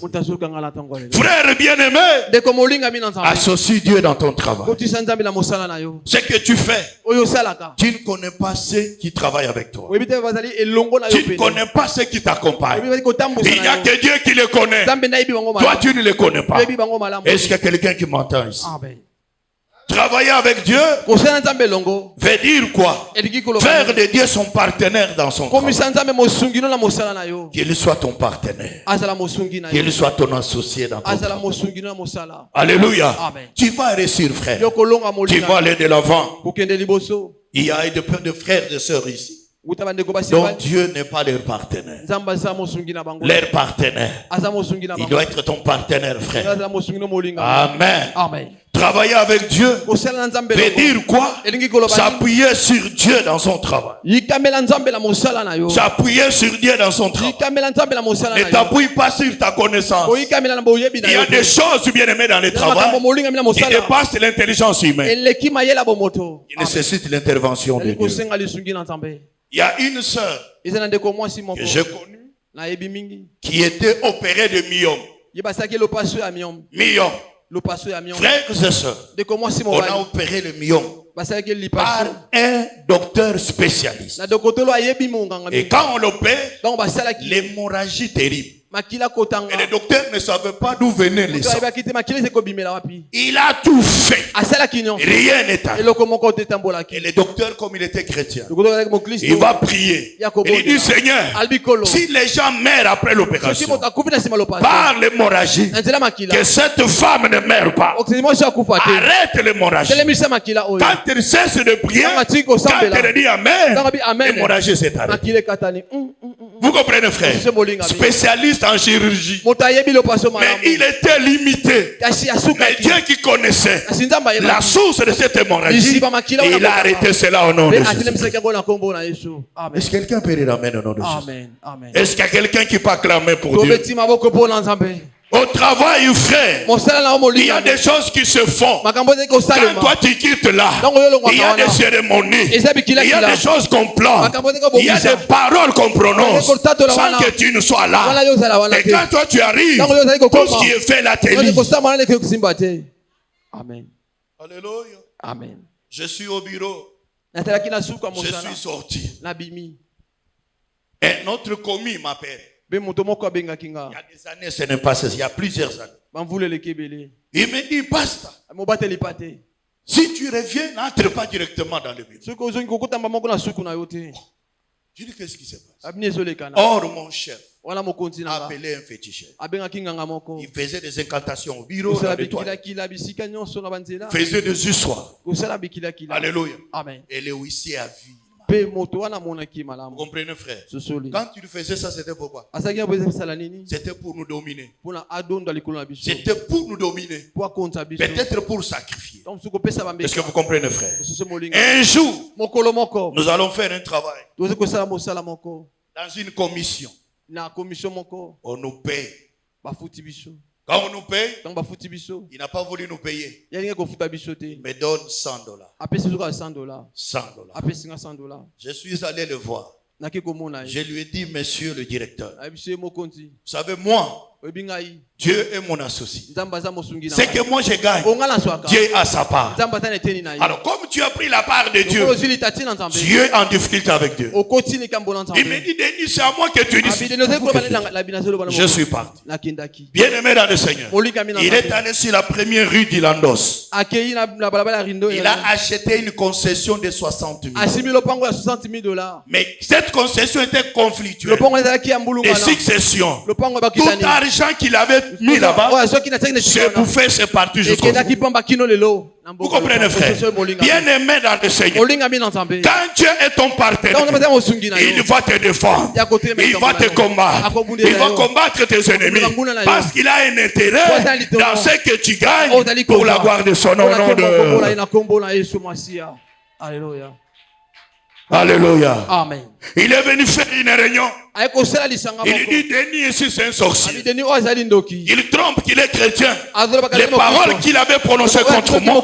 Frère bien-aimé, associe Dieu dans ton travail. Ce que tu fais, tu ne connais pas ceux qui travaillent avec toi. Tu ne connais pas ceux qui t'accompagnent. Il n'y a que Dieu qui les connaît. Toi, tu ne les connais pas. Est-ce qu'il y a quelqu'un qui m'entend ici? Travailler avec Dieu veut dire quoi? Faire de Dieu son partenaire dans son travail. Qu'il soit ton partenaire. Qu'il soit ton associé dans ton travail. Alléluia. Tu vas réussir, frère. Tu vas aller de l'avant. Il y a de frères et de sœurs ici donc Dieu n'est pas leur partenaire. Leur partenaire, il doit être ton partenaire, frère. Amen. Amen. Travailler avec Dieu veut dire quoi? S'appuyer sur Dieu dans son travail. S'appuyer sur Dieu dans son travail. Ne t'appuie pas sur ta connaissance. Il y a des choses bien aimées dans le travail qui dépassent l'intelligence humaine. Il nécessite l'intervention de Dieu. Il y a une sœur que j'ai connue qui était opérée de myome. Frères et sœurs, on a opéré le myome par un docteur spécialiste. Et quand on l'opère, l'hémorragie terrible. Et les docteurs ne savaient pas d'où venaient les sangs. Il a tout fait. Rien n'est arrivé. Et le docteur, comme il était chrétien, il va prier. Il dit, Seigneur, si les gens meurent après l'opération par l'hémorragie, que cette femme ne meure pas. Arrête l'hémorragie. Quand elle cesse de prier, quand elle dit Amen, l'hémorragie s'est arrêtée. Vous comprenez, frère? Spécialiste en chirurgie. Mais il était limité. Mais Dieu qui connaissait la source de cette hémorragie, il a arrêté cela au nom de Jésus. Est-ce que quelqu'un peut dire Amen au nom de Jésus? Est-ce qu'il y a quelqu'un qui peut acclamer pour Dieu? Au travail, frère, il y a des choses qui se font. Quand toi tu quittes là, il y a des cérémonies, il y a des choses qu'on plante, il y a des paroles qu'on prononce sans que tu ne sois là. Et quand toi tu arrives, tout ce qui est fait là t'es libre. Amen. Alléluia. Amen. Je suis au bureau. Je suis sorti. Et notre commis m'appelle. Il y a des années, ce n'est pas ça. Il y a plusieurs années. Il me dit, pasteur, si tu reviens, n'entre pas directement dans le bureau. Je dis, qu'est-ce qui se passe? Or, mon chef a appelé un féticheur. Il faisait des incantations au bureau, il faisait des histoires. Alléluia. Et le huissier a vu. Vous comprenez, frère? Quand tu faisais ça, c'était pourquoi? C'était pour nous dominer. C'était pour nous dominer. Peut-être pour sacrifier. Est-ce que vous comprenez, frère? Un jour, nous allons faire un travail dans une commission. On nous paye. Quand on nous paye, il n'a pas voulu nous payer. Il me donne $100. $100. Je suis allé le voir. Je lui ai dit, monsieur le directeur, vous savez, moi, Dieu est mon associé. C'est que moi je gagne. Dieu a sa part. Alors comme tu as pris la part de Dieu, Dieu est en difficulté avec Dieu. Il me dit, Denis, c'est à moi que tu dis. Je suis parti. Bien aimé dans le Seigneur. Il est allé sur la première rue d'Ilandos. Il a acheté une concession de $60,000. Mais cette concession était conflictuelle. Des successions. Tout argent qu'il avait mis là-bas, c'est bouffé, c'est parti jusqu'au bout. Vous comprenez, frère? Bien aimé dans le Seigneur. Quand Dieu est ton partenaire, il va te défendre. Il va te combattre. Il va combattre tes ennemis. Parce qu'il a un intérêt dans ce que tu gagnes pour la gloire de son nom. Alléluia. Alléluia. Amen. Il est venu faire une réunion. Il dit, Denis ici c'est un sorcier. Il trompe qu'il est chrétien. Les paroles qu'il avait prononcées contre moi,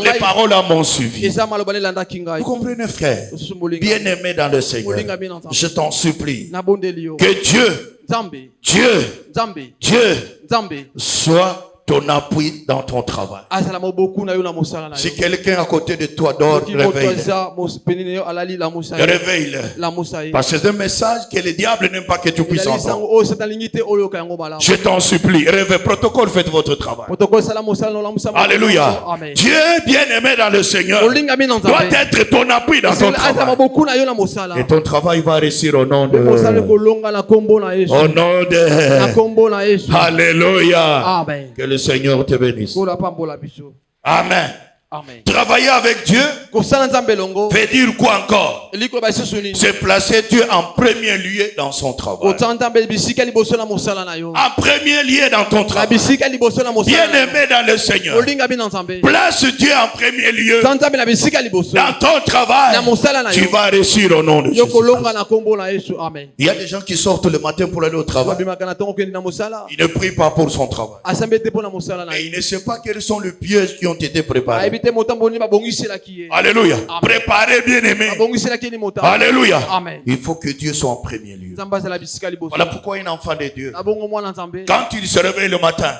les paroles m'ont suivi. Vous comprenez, frère? Bien aimé dans le Seigneur, je t'en supplie que Dieu soit ton appui dans ton travail. Si quelqu'un à côté de toi dort, réveille-le. Réveille-le. Parce que c'est un message que le diable n'aime pas que tu puisses entendre. Je t'en supplie, réveille. Protocole, faites votre travail. Alléluia. Dieu bien-aimé dans le Seigneur doit être ton appui dans ton travail. Et ton travail va réussir au nom de... Au nom de... Alléluia. Amen. Que le Seigneur te bénisse. Amen. Amen. Travailler avec Dieu veut dire quoi encore? C'est placer Dieu en premier lieu dans son travail. En premier lieu dans ton travail. Bien aimé dans le Seigneur, place Dieu en premier lieu dans ton travail. Tu vas réussir au nom de Jésus. Il y a des gens qui sortent le matin pour aller au travail. Ils ne prient pas pour son travail. Et ils ne savent pas quels sont les pièges qui ont été préparés. Alléluia. Préparez, bien aimé. Alléluia. Amen. Il faut que Dieu soit en premier lieu. Voilà pourquoi un enfant de Dieu, quand il se réveille le matin,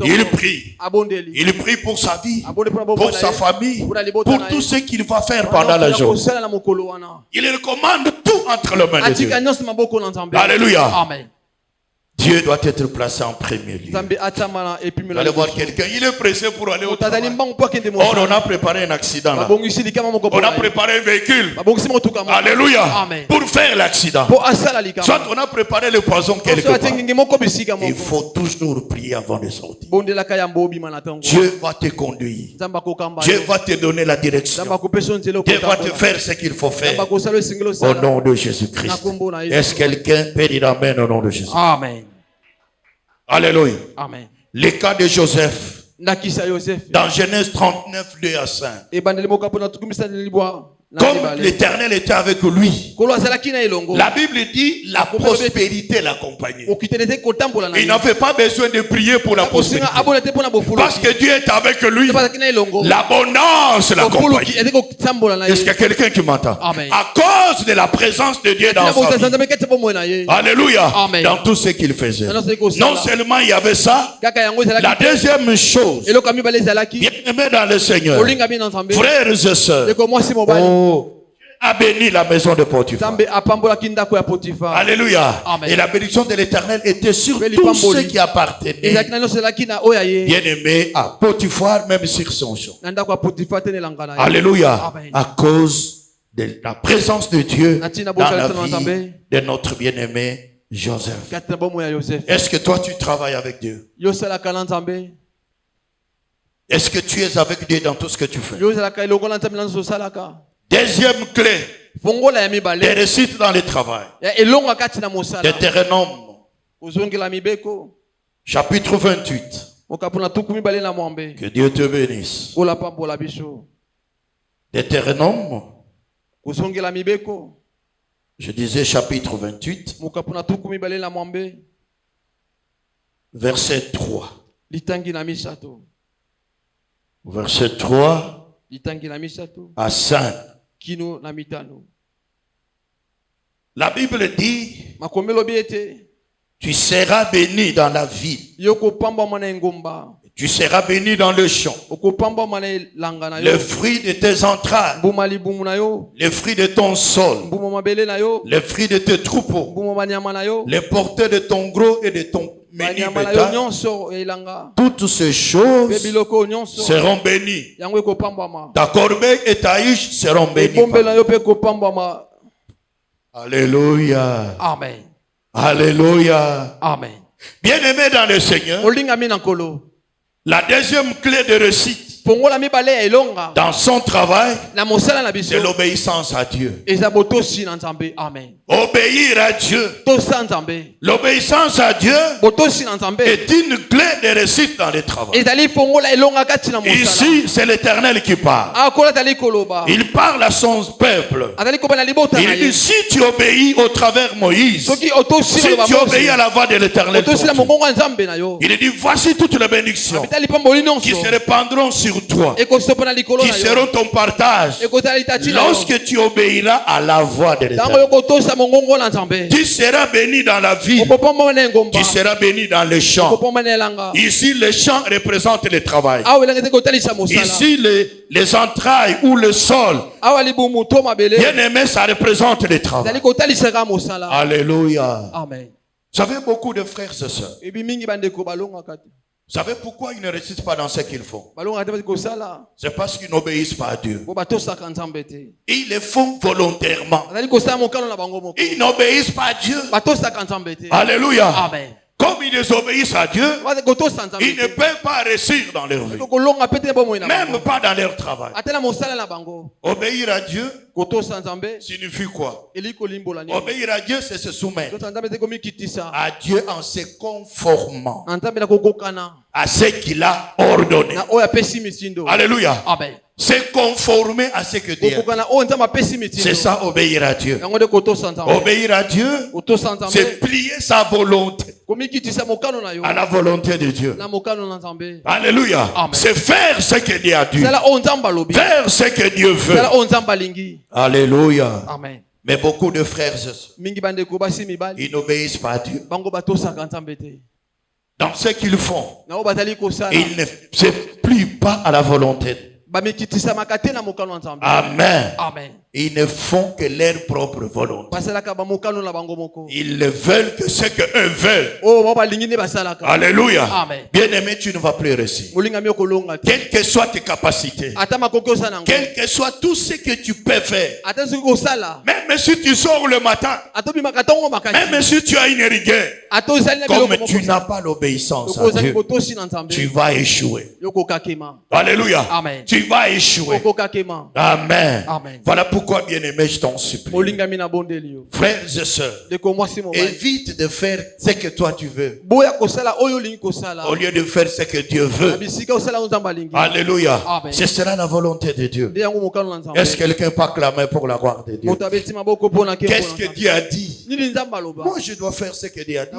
il prie. Il prie pour sa vie, pour sa famille, pour tout ce qu'il va faire pendant la journée. Il recommande tout entre les mains de Dieu. Alléluia. Amen. Dieu doit être placé en premier lieu. Vous allez voir quelqu'un, il est pressé pour aller au travail. Or, on a préparé un accident là. On a préparé un véhicule. Alléluia. Amen. Pour faire l'accident. Soit on a préparé le poison quelque part. Il faut toujours prier avant de sortir. Dieu va te conduire. Dieu va te donner la direction. Dieu va te faire ce qu'il faut faire. Au nom de Jésus-Christ. Est-ce que quelqu'un peut dire Amen au nom de Jésus? Amen. Alléluia. Amen. Le cas de Joseph. Dans Genèse 39, 2 à 5. Comme l'Éternel était avec lui, la Bible dit la prospérité l'accompagnait. Il n'avait pas besoin de prier pour la prospérité. Parce que Dieu est avec lui, l'abondance l'accompagne. Est-ce qu'il y a quelqu'un qui m'entend? À cause de la présence de Dieu dans sa vie. Alléluia. Amen. Dans tout ce qu'il faisait. Non seulement il y avait ça, la deuxième chose, bien aimé dans le Seigneur, frères et sœurs, a béni la maison de Potiphar. Alléluia. Amen. Et la bénédiction de l'Éternel était sur tous ceux qui appartenaient, bien aimé à Potiphar, même sur son champ. Alléluia. Amen. À cause de la présence de Dieu dans la vie de notre bien-aimé Joseph. Est-ce que toi tu travailles avec Dieu? Est-ce que tu es avec Dieu dans tout ce que tu fais? Deuxième clé de réussite dans le travail. Deutéronome chapitre 28. Que Dieu te bénisse. Deutéronome, je disais chapitre 28, verset 3. Verset 3 à 5. La Bible dit, tu seras béni dans la ville. Tu seras béni dans le champ. Le fruit de tes entrailles, le fruit de ton sol, le fruit de tes troupeaux, les porteurs de ton gros et de ton menu bétail. Toutes ces choses seront bénies. Ta corbeille et ta huche seront bénies. Alléluia. Amen. Alléluia. Amen. Bien-aimé dans le Seigneur, la deuxième clé de réussite dans son travail, c'est l'obéissance à Dieu. Amen. Obéir à Dieu. L'obéissance à Dieu est une clé de réussite dans le travail. Ici, c'est l'Éternel qui parle. Il parle à son peuple. Il dit, si tu obéis au travers Moïse, si tu obéis à la voix de l'Éternel, il dit, voici toutes les bénédictions qui se répandront sur toi, qui seront ton partage lorsque tu obéiras à la voix de l'Éternel. Tu seras béni dans la ville, tu seras béni dans les champs. Ici, les champs représentent le travail. Ici, les entrailles ou le sol, bien aimé, ça représente le travail. Alléluia. Amen. Vous savez, beaucoup de frères et sœurs, vous savez pourquoi ils ne réussissent pas dans ce qu'ils font? C'est parce qu'ils n'obéissent pas à Dieu. Ils le font volontairement. Ils n'obéissent pas à Dieu. Alléluia. Amen. Comme ils désobéissent à Dieu, ils ne peuvent pas réussir dans leur vie. Même pas dans leur travail. Obéir à Dieu signifie quoi? Obéir à Dieu, c'est se soumettre à Dieu en se conformant à ce qu'il a ordonné. Alléluia. Amen. C'est conformer à ce que Dieu a. C'est ça, obéir à Dieu. Obéir à Dieu, c'est plier sa volonté à la volonté de Dieu. Alléluia. C'est faire ce que Dieu a dit. Faire ce que Dieu veut. Alléluia. Amen. Mais beaucoup de frères, ils n'obéissent pas à Dieu. Dans ce qu'ils font, ils ne se plient pas à la volonté. Amen. Amen. Ils ne font que leur propre volonté. Ils ne veulent que ce qu'eux veulent. Alléluia. Bien-aimé, tu ne vas plus réussir. Quelles que soient tes capacités, quel que soit tout ce que tu peux faire, même si tu sors le matin, même si tu as une rigueur, comme tu n'as pas l'obéissance à Dieu, tu vas échouer. Alléluia. Tu vas échouer. Amen. Voilà pourquoi, bien-aimé, je t'en supplie. Frères et sœurs, évite de faire ce que toi tu veux, au lieu de faire ce que Dieu veut. Alléluia. Ce sera la volonté de Dieu. Est-ce que quelqu'un peut acclamer pour la gloire de Dieu? Qu'est-ce que Dieu a dit? Moi, je dois faire ce que Dieu a dit.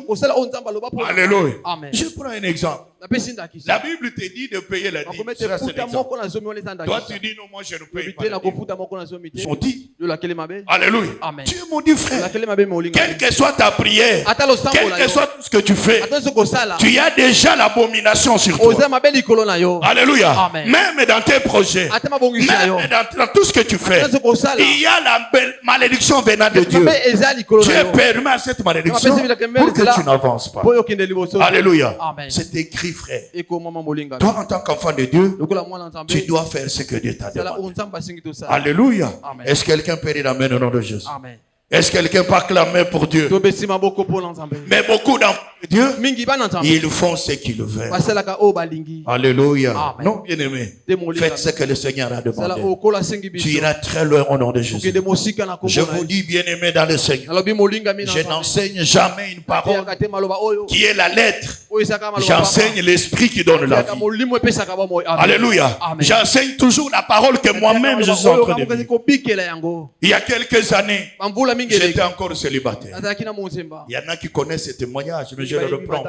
Alléluia. Je prends un exemple. La Bible te dit de payer la dîme. Toi, tu dis non, moi je ne paye pas la dîme. On dit. Alléluia. Tu es mon dit frère. Quelle que soit ta prière, quel que soit ce que tu fais, tu as déjà l'abomination sur toi. Alléluia. Même dans tes projets, même dans tout ce que tu fais, il y a la malédiction venant de Dieu. Dieu permet à cette malédiction pour que tu n'avances pas. Alléluia. C'est écrit, frère. Toi, en tant qu'enfant de Dieu, tu dois faire ce que Dieu t'a demandé. Alléluia. Est-ce que quelqu'un peut dire amen au nom de Jésus? Est-ce que quelqu'un peut acclamer pour Dieu? Mais beaucoup d'enfants de Dieu, ils font ce qu'ils veulent. Alléluia. Non, bien-aimé, faites ce que le Seigneur a demandé. Tu iras très loin au nom de Jésus. Je vous dis, bien-aimé dans le Seigneur, je n'enseigne jamais une parole qui est la lettre. J'enseigne l'esprit qui donne la vie. Alléluia. J'enseigne toujours la parole que moi-même je suis en train de vivre. Il y a quelques années, j'étais encore célibataire. Il y en a qui connaissent ce témoignage, mais je le reprends.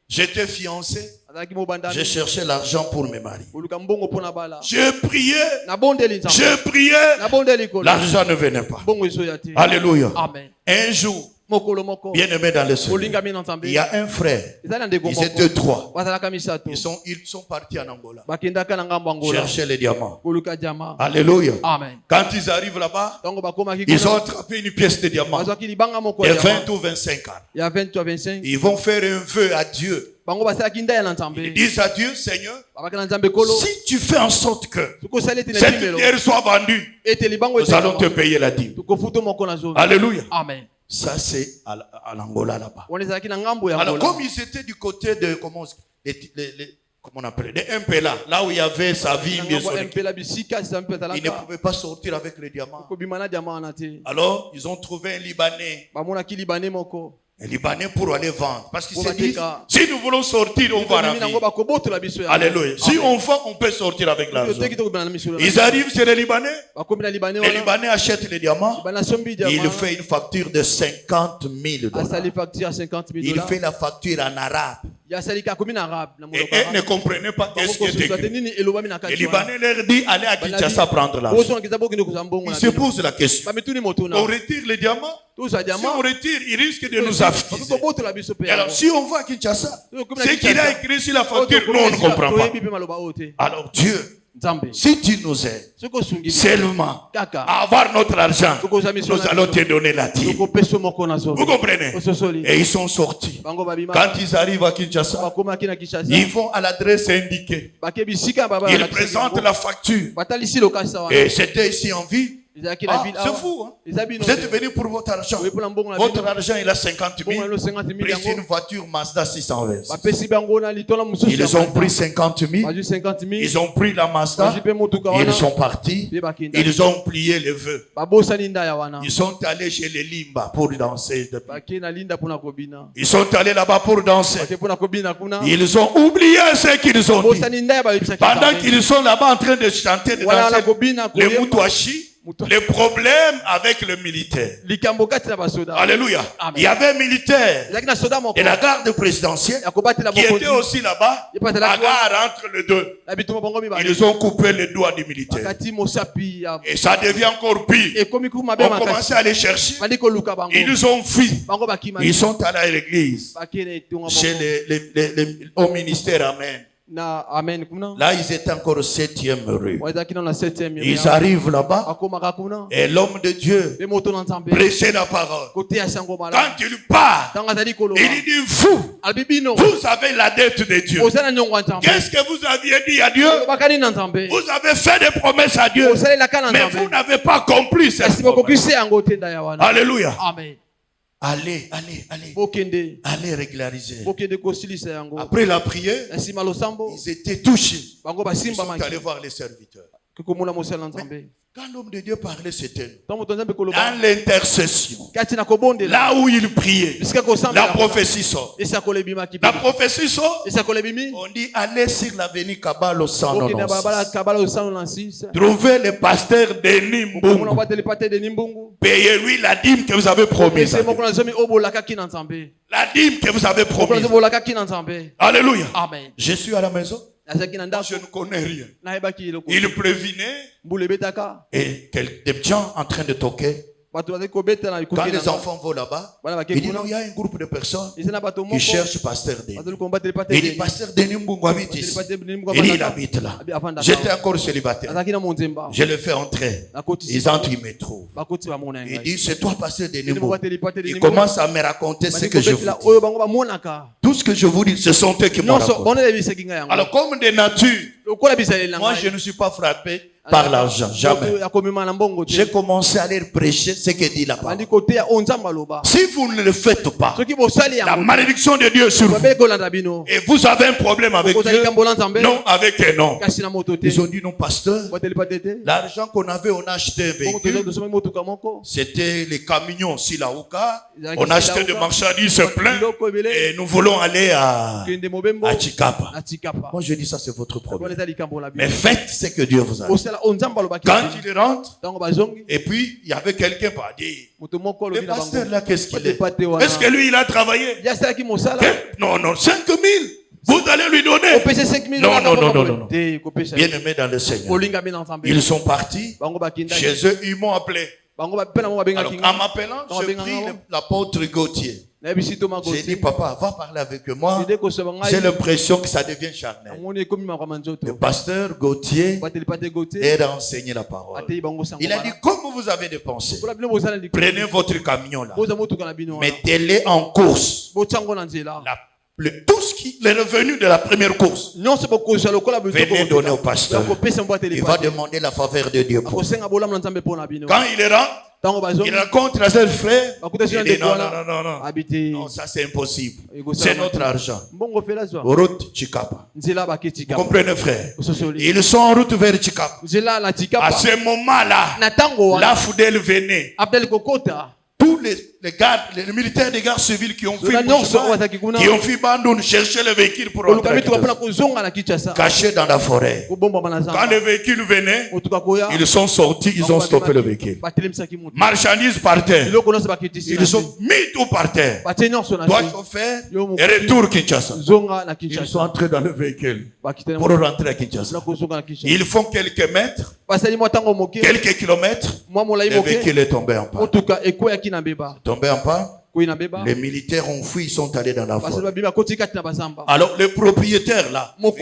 J'étais fiancé. Je cherchais l'argent pour me marier. Je priais. L'argent ne venait pas. Alléluia. Un jour, bien-aimé dans le Seigneur, il y a un frère. Ils étaient trois. Ils sont partis en Angola. Chercher les diamants. Alléluia. Quand ils arrivent là-bas, ils ont attrapé une pièce de diamant. Il y a 20 ou 25 ans. Ils vont faire un vœu à Dieu. Ils disent à Dieu, Seigneur, si tu fais en sorte que cette terre soit vendue, nous allons te payer la dîme. Alléluia. Ça, c'est à l'Angola là-bas. Alors, comme ils étaient du côté de, comment on appelle, de Mpela, là où il y avait sa vie, ils ne pouvaient pas sortir avec les diamants. Alors, ils ont trouvé un Libanais. Un Libanais pour aller vendre. Parce qu'ils se disent, si nous voulons sortir, on va ramener. Alléluia. Si on vend, on peut sortir avec l'argent. Ils arrivent chez les Libanais. Les Libanais achètent les diamants. Il fait une facture de 50 000 $. Il fait la facture en arabe. Et elles ne comprenaient pas ce qui était écrit. Les Libanais leur dit, allez à Kinshasa prendre l'argent. Ils se posent la question. On retire les diamants. Si on retire, il risque de nous afficher. Alors si on va à Kinshasa, ce qu'il a écrit sur la facture, nous on ne comprend pas. Alors Dieu, si tu nous aides seulement à avoir notre argent, nous allons te donner la dîme. Vous comprenez? Et ils sont sortis. Quand ils arrivent à Kinshasa, ils vont à l'adresse indiquée. Ils présentent la facture. Et c'était ici en ville. C'est fou, hein? Vous êtes venus pour votre argent. Votre argent, il a 50 000. Pris une voiture Mazda 620. Ils ont pris 50 000. Ils ont pris la Mazda. Ils sont partis. Ils ont plié les vœux. Ils sont allés chez les Limba pour danser. Ils sont allés là-bas pour danser. Ils ont oublié ce qu'ils ont dit. Pendant qu'ils sont là-bas en train de chanter, de danser, les Moutouachi, les problèmes avec le militaire. Alléluia. Il y avait un militaire et la garde présidentielle qui était aussi là-bas. La garde entre les deux. Ils ont coupé les doigts du militaire. Et ça devient encore pire. On commençait à les chercher. Ils ont fui. Ils sont allés à l'église. Au ministère, amen. Là, ils étaient encore au 7e rue. Ils arrivent là-bas. Et l'homme de Dieu prêchait la parole. Quand il part, il dit, vous avez la dette de Dieu. Qu'est-ce que vous aviez dit à Dieu? Vous avez fait des promesses à Dieu. Mais vous n'avez pas accompli cette promesse. Alléluia. Amen. Allez régulariser. Après la prière, ils étaient touchés. Ils sont allés voir les serviteurs. Quand l'homme de Dieu parlait, c'était dans l'intercession. Là où il priait, la prophétie sort. La prophétie sort. On dit allez sur l'avenue Kabalo 196. Trouvez le pasteur Denis Mbungu. Payez-lui la dîme que vous avez promise. La dîme que vous avez promise. Alléluia. Amen. Je suis à la maison. Moi, je ne connais rien. Il prévenait et des gens en train de toquer. Quand les enfants vont là-bas, il dit non, il y a un groupe de personnes qui cherchent Pasteur Denis. Il dit Pasteur Denis Mbungu habite ici. Il habite là. J'étais encore célibataire. Je le fais entrer. Ils entrent, ils me trouvent. Il dit c'est toi Pasteur Denis Mbungu. Il commence à me raconter ce que je vous dis. Tout ce que je vous dis, ce sont eux qui m'ont raconté. Alors comme de nature, moi je ne suis pas frappé par l'argent, jamais. J'ai commencé à leur prêcher ce que dit la parole. Si vous ne le faites pas, la malédiction de Dieu sur vous, et vous avez un problème avec Dieu, non avec un nom. Ils ont dit non, pasteur, l'argent qu'on avait, on a acheté un véhicule. C'était les camions Silaouka. On a acheté des marchandises plein et nous voulons aller à Chikapa. Moi je dis ça c'est votre problème. Mais faites ce que Dieu vous a dit. Quand il rentre, et puis il y avait quelqu'un qui a dit, le pasteur là, qu'est-ce qu'il est? Est-ce que lui il a travaillé? Non, 5 000. Vous allez lui donner? Non. Bien aimé dans le Seigneur. Ils sont partis. Chez eux, ils m'ont appelé. Alors, en m'appelant, je prie l'apôtre Gauthier. J'ai dit, papa, va parler avec moi. J'ai l'impression que ça devient charnel. Le pasteur Gauthier est enseigné la parole. Il a dit, comme vous avez dépensé, prenez votre camion là, mettez-les en course. Tout ce qui est revenu de la première course, venez donner au pasteur. Il va demander la faveur de Dieu pour. Quand il est là, il rencontre ses frères. Il dit non, ça c'est impossible. C'est notre argent. Route Chikapa. Vous comprenez, frère? Ils sont en route vers Chikapa. À ce moment-là, la Foudel venait. Tous les gardes, les militaires des gardes civils qui ont fait Bandoun chercher le véhicule pour rentrer caché dans la forêt. Quand le véhicule venait, ils sont sortis, ils ont stoppé le véhicule. Marchandises par terre. Ils ont mis tout par terre. Toi chauffeur et retour Kinshasa. Ils sont entrés dans le véhicule pour rentrer à Kinshasa. Ils font quelques mètres, quelques kilomètres. Le véhicule est tombé en panne. Tombé en panne. Les militaires ont fui, ils sont allés dans la forêt. Alors le propriétaire là, on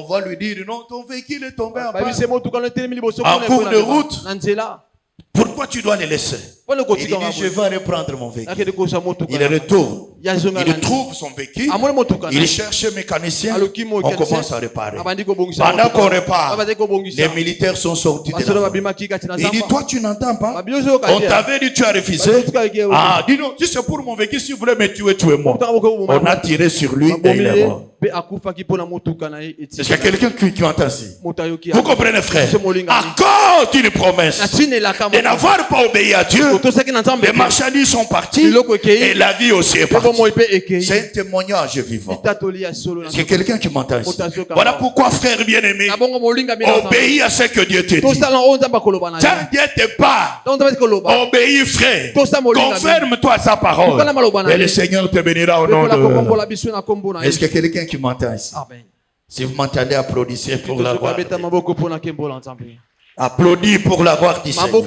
va lui dire non, ton véhicule est tombé en panne. En cours de route, pourquoi tu dois les laisser? Il dit je vais reprendre mon véhicule. Il retourne. Il trouve son véhicule. Il cherche un mécanicien. On commence à réparer. Pendant qu'on répare, les militaires sont sortis de la forêt. Il dit toi tu n'entends pas? On t'avait dit tu as refusé. Ah dis non, si c'est pour mon véhicule, si vous voulez me tuer, tuez-moi. On a tiré sur lui et il est mort. Est-ce qu'il y a quelqu'un qui entend ça? Vous comprenez, frère? Encore une promesse de n'avoir pas obéi à Dieu. Les marchandises sont partis et la vie aussi est partie. C'est un témoignage vivant. Est-ce qu'il y a quelqu'un qui m'entend ici? Voilà pourquoi, frère bien-aimé, obéis à ce que Dieu te dit. T'inquiète pas. Obéis, frère. Confirme-toi à sa parole. Et le Seigneur te bénira au nom de... Est-ce qu'il y a quelqu'un qui m'entend ici? Si vous m'entendez, applaudissez pour la gloire. Applaudis pour la gloire du Seigneur.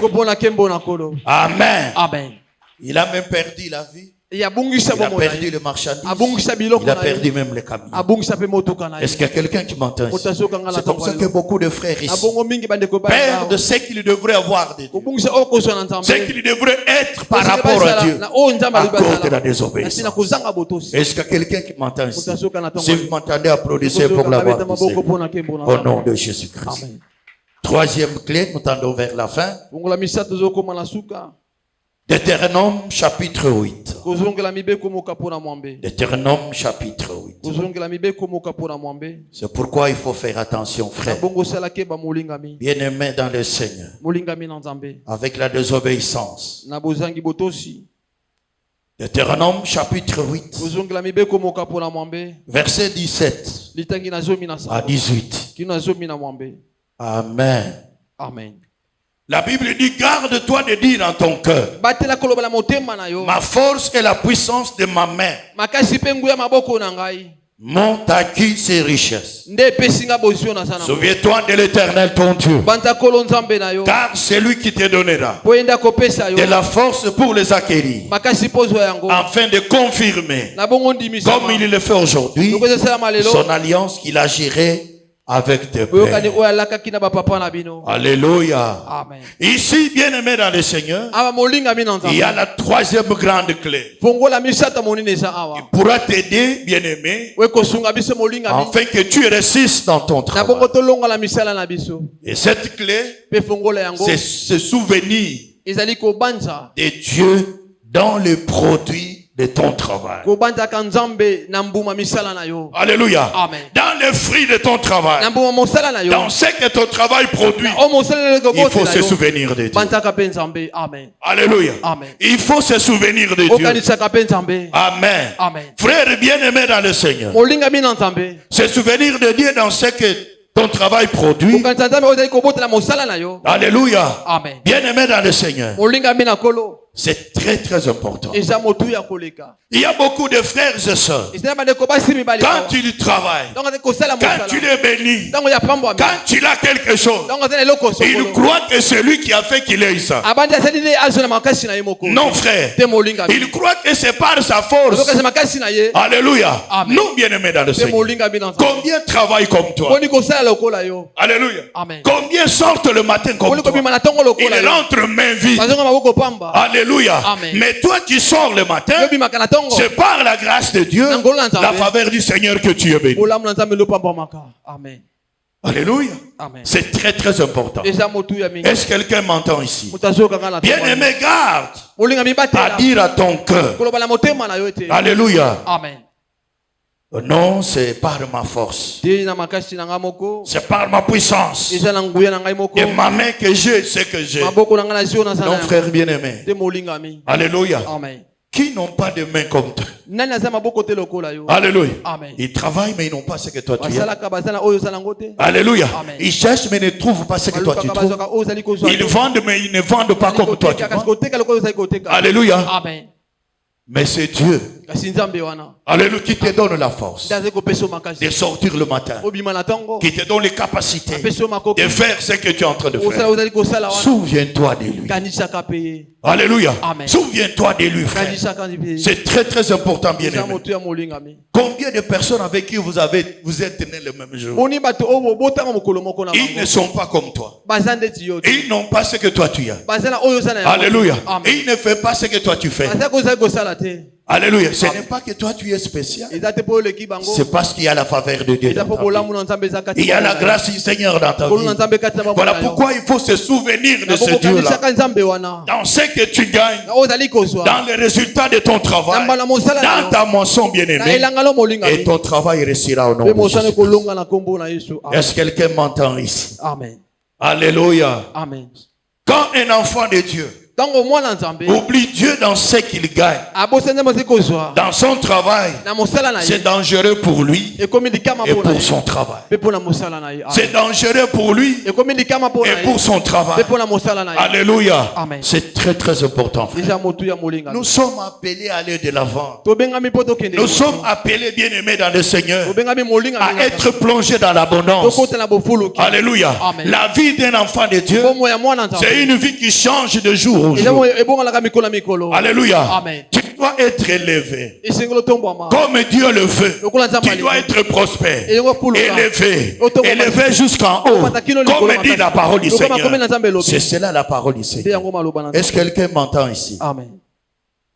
Amen. Il a même perdu la vie. Il a perdu le marchandise. Il a perdu même les camions. Est-ce qu'il y a quelqu'un qui m'entend ici? C'est comme ça que beaucoup de frères ici perdent ce qu'ils devraient avoir de Dieu, ce qu'ils devraient être par rapport à Dieu à cause de la désobéissance. Est-ce qu'il y a quelqu'un qui m'entend ici? Si vous m'entendez, applaudissez pour la voix du Seigneur. Au nom de Jésus-Christ. Troisième clé, nous tendons vers la fin. Deutéronome chapitre 8. Deutéronome chapitre 8. C'est pourquoi il faut faire attention, frère. Bien-aimé dans le Seigneur. Avec la désobéissance. Deutéronome chapitre 8. Verset 17 à 18. Amen. Amen. La Bible dit, garde-toi de dire dans ton cœur, ma force et la puissance de ma main m'ont acquis ces richesses. Souviens-toi de l'Éternel ton Dieu, car c'est lui qui te donnera de la force pour les acquérir, afin de confirmer, comme il le fait aujourd'hui, son alliance qu'il agirait avec tes pères. Alléluia. Amen. Ici, bien-aimé dans le Seigneur, il y a la troisième grande clé. Il pourra t'aider, bien-aimé, afin que tu réussisses dans ton travail. Et cette clé, c'est se souvenir de Dieu dans le produit de ton travail. Alléluia. Amen. Dans les fruits de ton travail, dans ce que ton travail produit, il faut se souvenir de Dieu. Amen. Alléluia. Amen. Il faut se souvenir de Dieu. Amen. Amen. Frère bien-aimé dans le Seigneur, se souvenir de Dieu dans ce que ton travail produit. Alléluia. Amen. Bien-aimé dans le Seigneur, c'est très très important. Il y a beaucoup de frères et sœurs, quand tu travailles, quand tu es béni, quand tu as quelque chose, il croit que c'est lui qui a fait qu'il ait ça. Non frère, il croit que c'est par sa force. Alléluia. Amen. Nous bien-aimés dans le Seigneur, combien travaillent comme toi? Alléluia. Amen. Combien sortent le matin comme toi? Ils rentrent main vide. Alléluia. Amen. Mais toi tu sors le matin, c'est par la grâce de Dieu, la faveur du Seigneur que tu es béni. Amen. Alléluia. Amen. C'est très très important. Est-ce que quelqu'un m'entend ici? Bien-aimé, garde à dire à ton cœur. Alléluia. Amen. Non, c'est par ma force, c'est par ma puissance et ma main que j'ai ce que j'ai. Non frère bien-aimé. Alléluia. Amen. Qui n'ont pas de main comme toi. Alléluia. Amen. Ils travaillent mais ils n'ont pas ce que toi tu as. Alléluia. Alléluia. Amen. Ils cherchent mais ne trouvent pas ce que toi tu trouves. Ils vendent mais ils ne vendent pas comme toi tu vends. Alléluia. Amen. Mais c'est Dieu, alléluia, qui te donne la force de sortir le matin, qui te donne les capacités de faire ce que tu es en train de faire. Souviens-toi de lui. Alléluia. Amen. Souviens-toi de lui, frère. C'est très très important, bien aimé. Combien de personnes avec qui vous êtes nés le même jour? Ils ne sont pas comme toi. Ils n'ont pas ce que toi tu as. Alléluia. Amen. Et ils ne font pas ce que toi tu fais. Alléluia. Ce n'est pas que toi tu es spécial. C'est parce qu'il y a la faveur de Dieu dans ta vie. Il y a la grâce du Seigneur dans ta vie. Voilà pourquoi il faut se souvenir de ce Dieu-là. Dans ce que tu gagnes, dans les résultats de ton travail, dans ta moisson bien-aimée, et ton travail réussira au nom de Jésus. Est-ce que quelqu'un m'entend ici? Amen. Alléluia. Amen. Quand un enfant de Dieu oublie Dieu dans ce qu'il gagne, dans son travail, c'est dangereux pour lui et pour son travail. C'est dangereux pour lui et pour son travail. Alléluia. C'est très très important, frère. Nous sommes appelés à aller de l'avant. Nous sommes appelés, bien-aimés dans le Seigneur, à être plongés dans l'abondance. Alléluia. Amen. La vie d'un enfant de Dieu, c'est une vie qui change de jour au jour. Alléluia. Amen. Tu dois être élevé. Comme Dieu le veut. Tu dois être prospère. Élevé. Élevé jusqu'en haut. Comme dit la parole du Seigneur. C'est cela la parole du Seigneur. Est-ce que quelqu'un m'entend ici? Amen.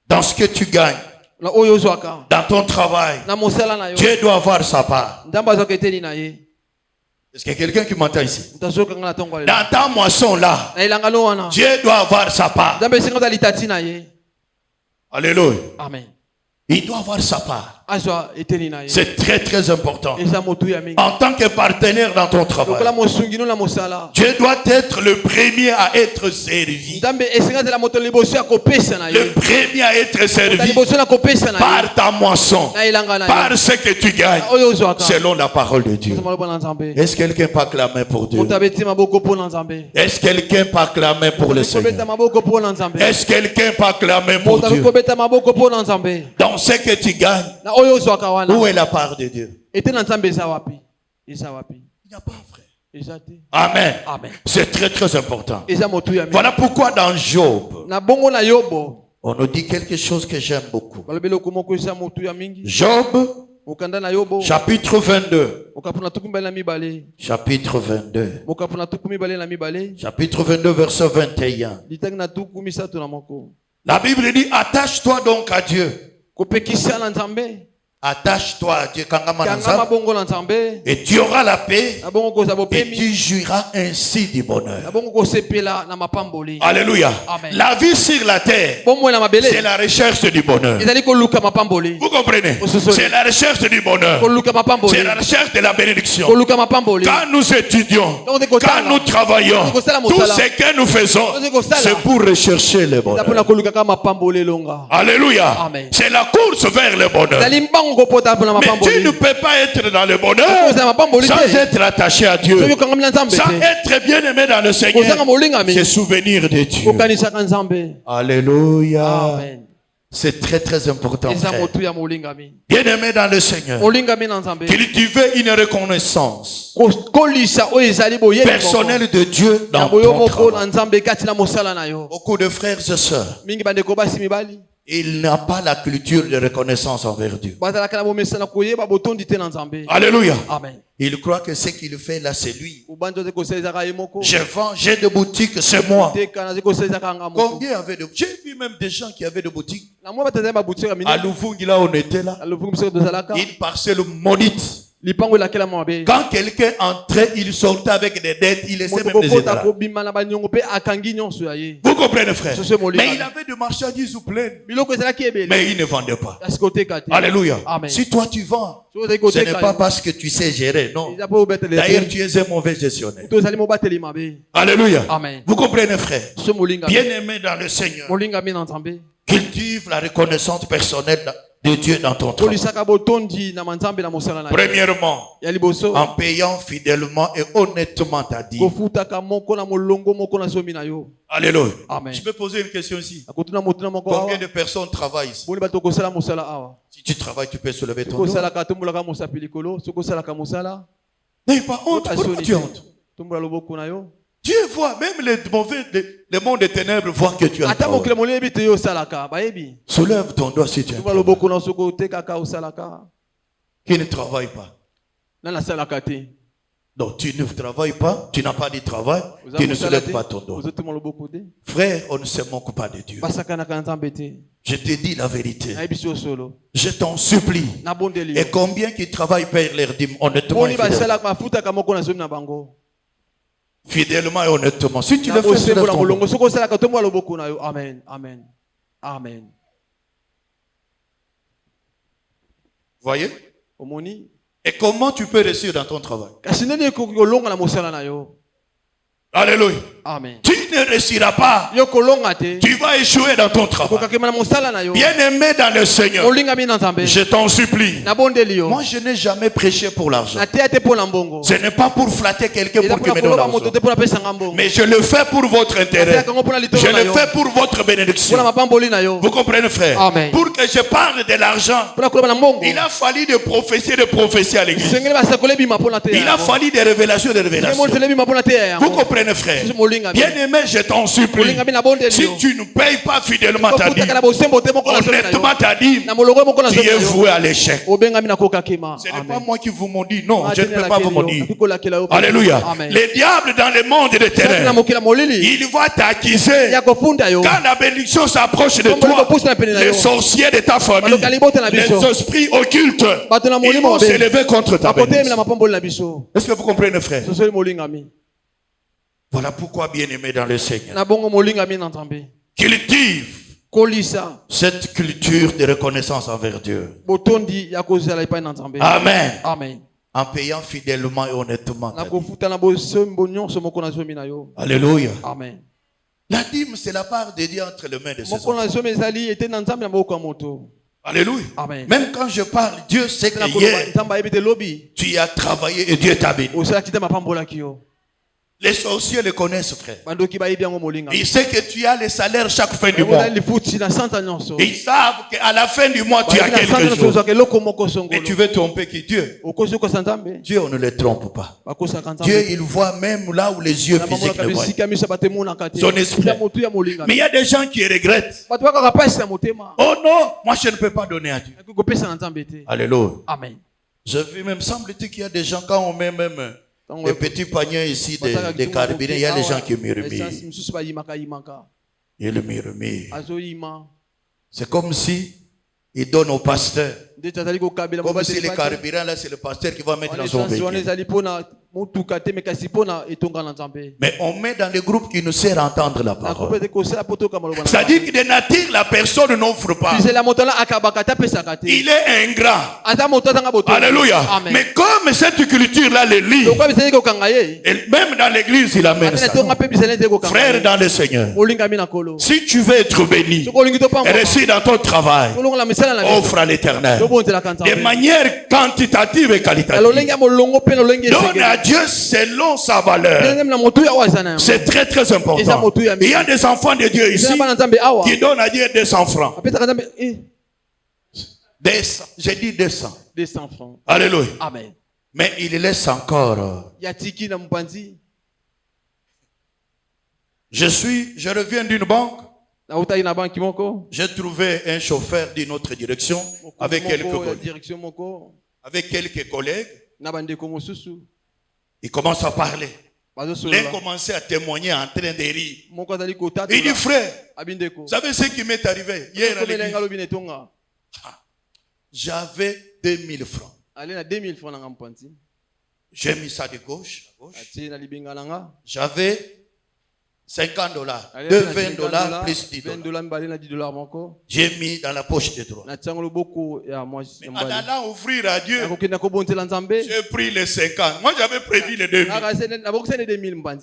Dans ce que tu gagnes, dans ton travail, Dieu doit avoir sa part. Est-ce qu'il y a quelqu'un qui m'entend ici? Dans ta moisson là, Dieu doit avoir sa part. Alléluia. Amen. Il doit avoir sa part. C'est très très important. En tant que partenaire dans ton travail, Dieu doit être le premier à être servi. Le premier à être servi par ta moisson, par ce que tu gagnes, selon la parole de Dieu. Est-ce que quelqu'un peut acclamer pour Dieu? Est-ce que quelqu'un peut acclamer pour le Seigneur? Est-ce que quelqu'un peut acclamer pour Dieu? Dans ce que tu gagnes, où est la part de Dieu? Il n'y a pas, frère. Amen. Amen. C'est très très important. Voilà pourquoi dans Job, on nous dit quelque chose que j'aime beaucoup. Job, chapitre 22. Chapitre 22. Chapitre 22, verset 21. La Bible dit, attache-toi donc à Dieu. Attache-toi à Dieu et tu auras la paix et tu jouiras ainsi du bonheur. Alléluia. Amen. La vie sur la terre, c'est la recherche du bonheur. Vous comprenez? C'est la recherche du bonheur. C'est la recherche de la bénédiction. Quand nous étudions, quand nous travaillons, tout ce que nous faisons, c'est pour rechercher le bonheur. Alléluia. C'est la course vers le bonheur. Mais tu ne peux pas être dans le bonheur sans être attaché à Dieu, sans être bien aimé dans le Seigneur, c'est souvenir de Dieu. Alléluia. Amen. C'est très très important. Bien aimé dans le Seigneur, cultiver une reconnaissance personnelle de Dieu dans ton travail. Beaucoup de frères et sœurs, il n'a pas la culture de reconnaissance envers Dieu. Alléluia. Amen. Il croit que ce qu'il fait là, c'est lui. Je vends, j'ai de boutiques, c'est moi. Combien avait de... J'ai vu même des gens qui avaient de boutiques. À Louvungi, là, on était là. Une parcelle maudite. Quand quelqu'un entrait, il sortait avec des dettes, il laissait même des états. Vous comprenez, frère? Mais il avait de marchandises pleines. Mais il ne vendait pas. Alléluia. Amen. Si toi tu vends, ce n'est pas parce que tu sais gérer, non. D'ailleurs, tu es un mauvais gestionnaire. Alléluia. Amen. Vous comprenez, frère? Bien aimé dans le Seigneur, cultive la reconnaissance personnelle de Dieu dans ton travail. Premièrement, en payant fidèlement et honnêtement ta dîme. Alléluia. Amen. Je peux poser une question ici. Combien de personnes travaillent ici? Si tu travailles, tu peux soulever ton dos. N'aie pas honte. Pourquoi tu as honte? Dieu voit, même les mauvais, le monde des ténèbres voit que tu as honte. Soulève ton doigt si tu as honte. Qui ne travaille pas. Donc tu ne travailles pas, tu n'as pas de travail, tu ne soulèves pas ton doigt. Frère, on ne se moque pas de Dieu. Je te dis la vérité. Je t'en supplie. Et combien qui travaillent payent leur dîme honnêtement et fidèlement et honnêtement. Si tu le fais, soulève ton doigt. Amen. Amen. Amen. Voyez? Et comment tu peux réussir dans ton travail? Alléluia. Amen. Tu ne réussiras pas. Tu vas échouer dans ton travail. Bien aimé dans le Seigneur, je t'en supplie. Moi, je n'ai jamais prêché pour l'argent. Ce n'est pas pour flatter quelqu'un pour qu'il me donne l'argent. Mais je le fais pour votre intérêt. Je le fais pour votre bénédiction. Vous comprenez, frère? Amen. Pour que je parle de l'argent, il a fallu de prophéties à l'église. Il a fallu des révélations. Vous comprenez, frère? Bien aimé Bien-aimé, je t'en supplie. Si tu ne payes pas fidèlement ta dîme, honnêtement ta dîme, tu es voué à l'échec. Ce n'est pas moi qui vous maudis. Non, je ne peux pas vous maudire. Alléluia. Les diables dans le monde des ténèbres, ils vont t'accuser. Quand la bénédiction s'approche de toi, les sorciers de ta famille, les esprits occultes, ils vont s'élever contre ta bénédiction. Est-ce que vous comprenez, frère? Voilà pourquoi, bien-aimé dans le Seigneur, cultive cette culture de reconnaissance envers Dieu. Amen. Amen. En payant fidèlement et honnêtement. Alléluia. Amen. La dîme, c'est la part de Dieu entre les mains de ses enfants. Alléluia. Amen. Même quand je parle, Dieu sait que hier, tu as travaillé et Dieu t'a béni. Les sorciers le connaissent, frère. Ils savent que tu as les salaires chaque fin du mois. Ils savent qu'à la fin du mois, tu as quelque chose. Mais tu veux tromper qui? Dieu. Dieu, on ne le trompe pas. Dieu, il voit même là où les yeux physiques ne voient. Son esprit. Mais il y a des gens qui regrettent. Oh non, moi je ne peux pas donner à Dieu. Alléluia. Amen. Je vis même, semble-t-il qu'il y a des gens, quand on met même les petits paniers ici de carburant, il y a des gens qui murmurent. Ils murmurent. C'est comme si ils donnent au pasteur. Comme si le carburant là, c'est le pasteur qui va mettre dans son véhicule. Mais on met dans les groupes qui nous servent à entendre la parole. C'est-à-dire que de nature, la personne n'offre pas. Il est ingrat. Alléluia. Amen. Mais comme cette culture-là le lit, et même dans l'église, il amène ça. Frère dans le Seigneur, si tu veux être béni, réussir dans ton travail, offre à l'Éternel. De manière quantitative et qualitative. Donne à Dieu selon sa valeur. C'est très très important. Il y a des enfants de Dieu ici qui donnent à Dieu 200 francs. 200. J'ai dit 200. 200 francs. Alléluia. Amen. Mais il laisse encore. Je reviens d'une banque. J'ai trouvé un chauffeur d'une autre direction avec quelques collègues. Il commence à parler. L'un commençait à témoigner en train de rire. Il dit, frère, vous savez ce qui m'est arrivé hier à l'église? J'avais 2000 francs. J'ai mis ça de gauche à gauche. J'avais $50, de $20 plus $10. J'ai mis dans la poche de droite. Mais en allant ouvrir à Dieu, j'ai pris les 50. Moi j'avais prévu les 2000.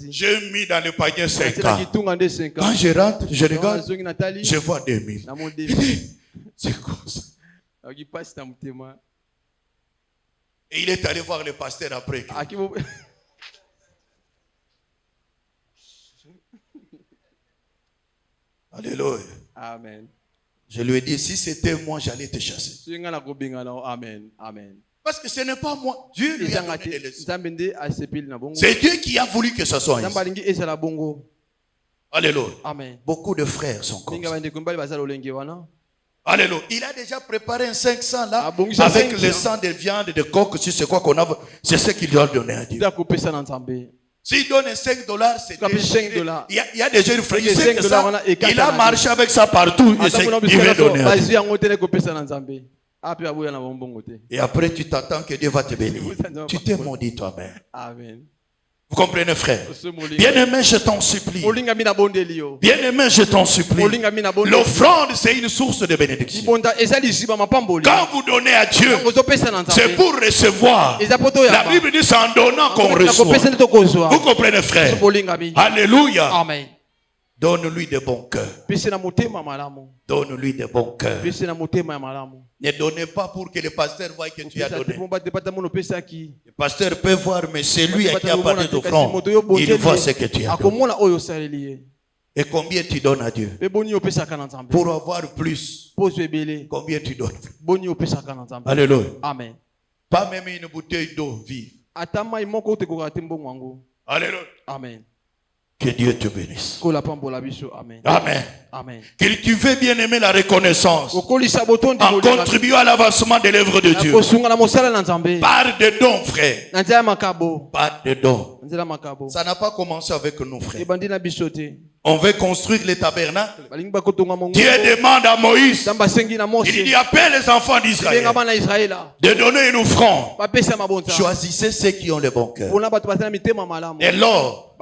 J'ai mis dans le panier 50. Quand je rentre, je regarde, je vois 2000. C'est quoi ça? Et il est allé voir le pasteur après. Alléluia. Amen. Je lui ai dit, si c'était moi, j'allais te chasser. Amen. Amen. Parce que ce n'est pas moi. Dieu lui a donné des leçons. C'est Dieu qui a voulu que ce soit ainsi. Alléluia. Amen. Beaucoup de frères sont comme ça. Alléluia. Il a déjà préparé un 500 là, avec le sang de viande, de coq, si c'est quoi qu'on a. C'est ce qu'il doit donner à Dieu. S'il donne $5, c'est $5. Il y a des jeunes frères, il sait que ça, il a marché avec ça partout, il veut donner à Dieu. Et après tu t'attends que Dieu va te bénir. Tu t'es maudit toi-même. Amen. Vous comprenez, frère? Bien-aimé, je t'en supplie. Bien-aimé, je t'en supplie. L'offrande, c'est une source de bénédiction. Quand vous donnez à Dieu, c'est pour recevoir. La Bible dit c'est en donnant qu'on reçoit. Vous comprenez, frère? Alléluia. Amen. Donne-lui de bon cœur. Donne-lui de bon cœur. Ne donnez pas pour que le pasteur voie que tu as donné. Le pasteur peut voir, mais c'est lui à qui a parlé d'offrande. Il voit ce que tu as donné. Et combien tu donnes à Dieu? Pour avoir plus. Combien tu donnes? Alléluia. Amen. Pas même une bouteille d'eau vive. Alléluia. Amen. Que Dieu te bénisse. Amen. Amen. Amen. Cultivez bien aimé la reconnaissance en contribuant à l'avancement de l'œuvre de Dieu. Par des dons, frère. Par des dons. Ça n'a pas commencé avec nous, frère. On veut construire les tabernacles. Dieu demande à Moïse, il dit appelle les enfants d'Israël de donner une offrande. Choisissez ceux qui ont le bon cœur. Et l'or,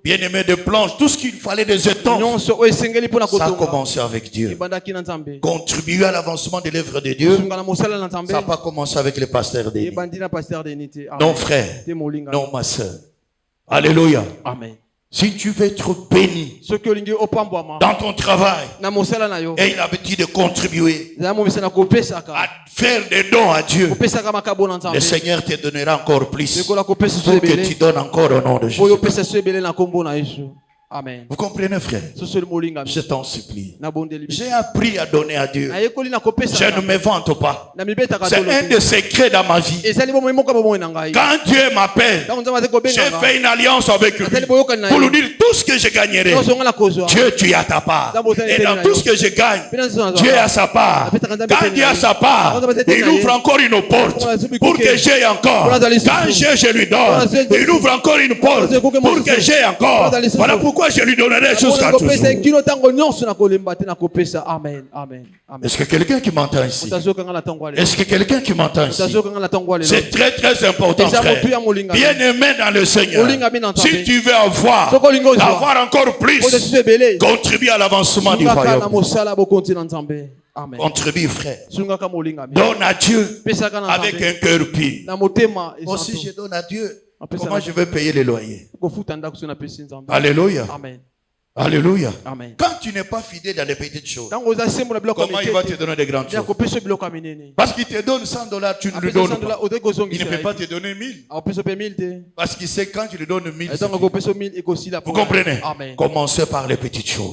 bien aimé de planches, tout ce qu'il fallait des étoffes, ça a commencé avec Dieu. Contribuer à l'avancement de l'œuvre de Dieu, ça n'a pas commencé avec les pasteurs d'Élie. Non, frère, non, ma soeur. Alléluia. Amen. Si tu veux être béni dans ton travail et il a l'habitude de contribuer à faire des dons à Dieu, le Seigneur te donnera encore plus pour que tu donnes encore au nom de Jésus. Amen. Vous comprenez, frère? Je t'en supplie. J'ai appris à donner à Dieu. Je ne me vante pas. C'est un des secrets dans ma vie. Quand Dieu m'appelle, j'ai fait une alliance avec lui pour lui dire tout ce que je gagnerai. Dieu, tu as ta part. Et dans tout ce que je gagne, Dieu a sa part. Quand Dieu a sa part, il ouvre encore une porte pour que j'aie encore. Quand je lui donne, il ouvre encore une porte pour que j'aie encore. Voilà pourquoi je lui donnerai jusqu'à toujours. Est-ce que quelqu'un qui m'entend ici? Est-ce que quelqu'un qui m'entend ici? C'est très très important, frère. Bien aimé dans le Seigneur. Si tu veux avoir encore plus, contribue à l'avancement du royaume. Contribue, frère. Donne à Dieu avec un cœur pur. Aussi, je donne à Dieu. Comment je vais payer les loyers? Alléluia. Amen. Alléluia. Amen. Quand tu n'es pas fidèle dans les petites choses, comment il va te donner des grandes choses? Parce qu'il te donne $100, tu ne lui donnes pas. Il ne peut pas te donner 1000. Parce qu'il sait quand tu lui donnes 1000. Vous comprenez? Amen. Commencez par les petites choses.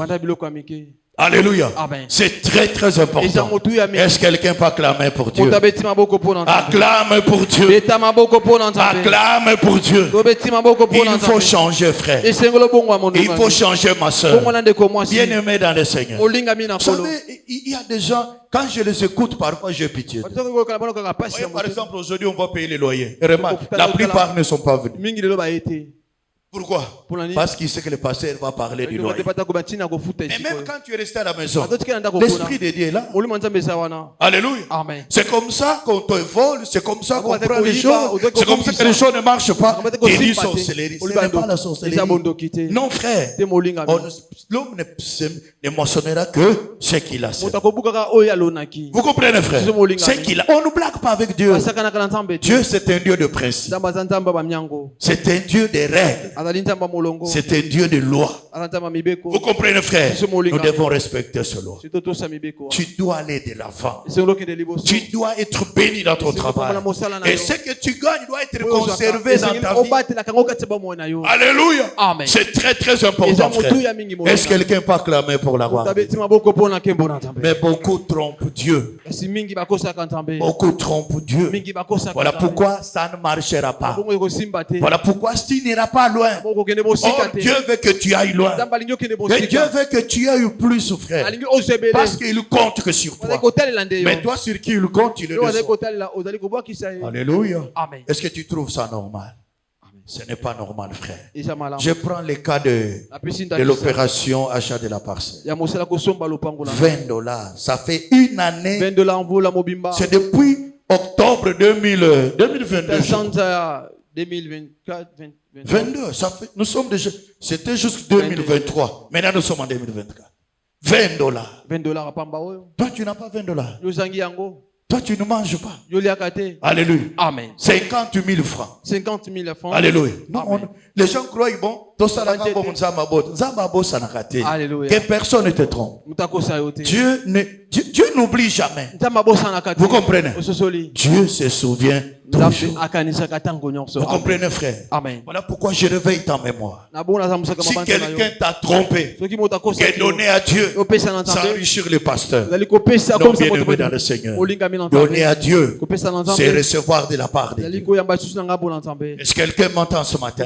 Alléluia. Amen. C'est très très important. Est-ce que quelqu'un peut acclamer pour Dieu? Acclame pour Dieu. Acclame pour Dieu. Il faut changer, frère. Il faut changer, ma soeur. Bien aimé dans le Seigneur. Vous savez, il y a des gens, quand je les écoute, parfois j'ai pitié. Voyez, par exemple, aujourd'hui, on va payer les loyers. Et remarque, la plupart ne sont pas venus. Pourquoi? Parce qu'il sait que le pasteur va parler du loyer. Mais même quand tu es resté à la maison, l'Esprit de Dieu est là. Alléluia. Amen. C'est comme ça qu'on te vole, c'est comme ça qu'on prend les choses, c'est comme ça que les choses ne marchent pas. Il dit sorcellerie. Ce n'est pas la sorcellerie. Non, frère. L'homme ne mentionnera que ce qu'il a. Vous comprenez, frère? Ce qu'il a. On ne blague pas avec Dieu. Dieu, c'est un Dieu de principe. C'est un Dieu de règles. C'est un Dieu de loi. Vous comprenez, frère? Nous devons respecter ce loi. Tu dois aller de l'avant. Tu dois être béni dans ton travail. Et ce que tu gagnes doit être conservé dans ta vie. Alléluia. Amen. C'est très très important, frère. Est-ce que quelqu'un peut acclamer pour la gloire? Mais beaucoup trompent Dieu. Beaucoup trompent Dieu. Voilà pourquoi ça ne marchera pas. Voilà pourquoi tu n'iras pas loin. Oh, Dieu veut que tu ailles loin. Mais Dieu veut que tu ailles plus, frère. Parce qu'il compte que sur toi. Mais toi, sur qui il compte, il le reçoit. Alléluia. Est-ce que tu trouves ça normal? Ce n'est pas normal, frère. Je prends le cas de l'opération achat de la parcelle. $20. Ça fait une année. C'est depuis octobre 2022. 22, ça fait, nous sommes déjà, c'était juste 2023. Maintenant, nous sommes en 2024. $20. Toi, tu n'as pas $20. Toi, tu ne manges pas. Alléluia. Amen. 50 000 francs. 50 000 francs. Alléluia. Les gens croient, bon, que personne ne te trompe. Dieu n'oublie jamais. Vous comprenez? Dieu se souvient Toujours. Vous Vous comprenez, frère? Amen. Voilà pourquoi je réveille ta mémoire. Si quelqu'un t'a trompé, qui est donné à Dieu, sans enrichir le pasteur, non bien-aimé dans le Seigneur, donner à Dieu, c'est recevoir de la part de Dieu. Est-ce que quelqu'un m'entend ce matin?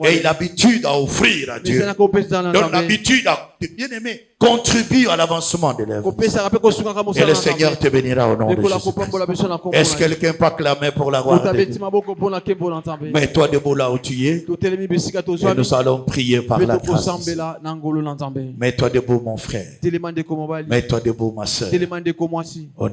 Et il a l'habitude à offrir à Dieu. Donc l'habitude à, bien-aimé, contribue à l'avancement de l'œuvre. Et le Seigneur te bénira au nom de Jésus. Est-ce que quelqu'un peut acclamer pour la gloire de Dieu? Mets-toi debout là où tu es. Et nous allons prier par la grâce. Mets-toi debout mon frère. Mets-toi debout ma soeur. Au nom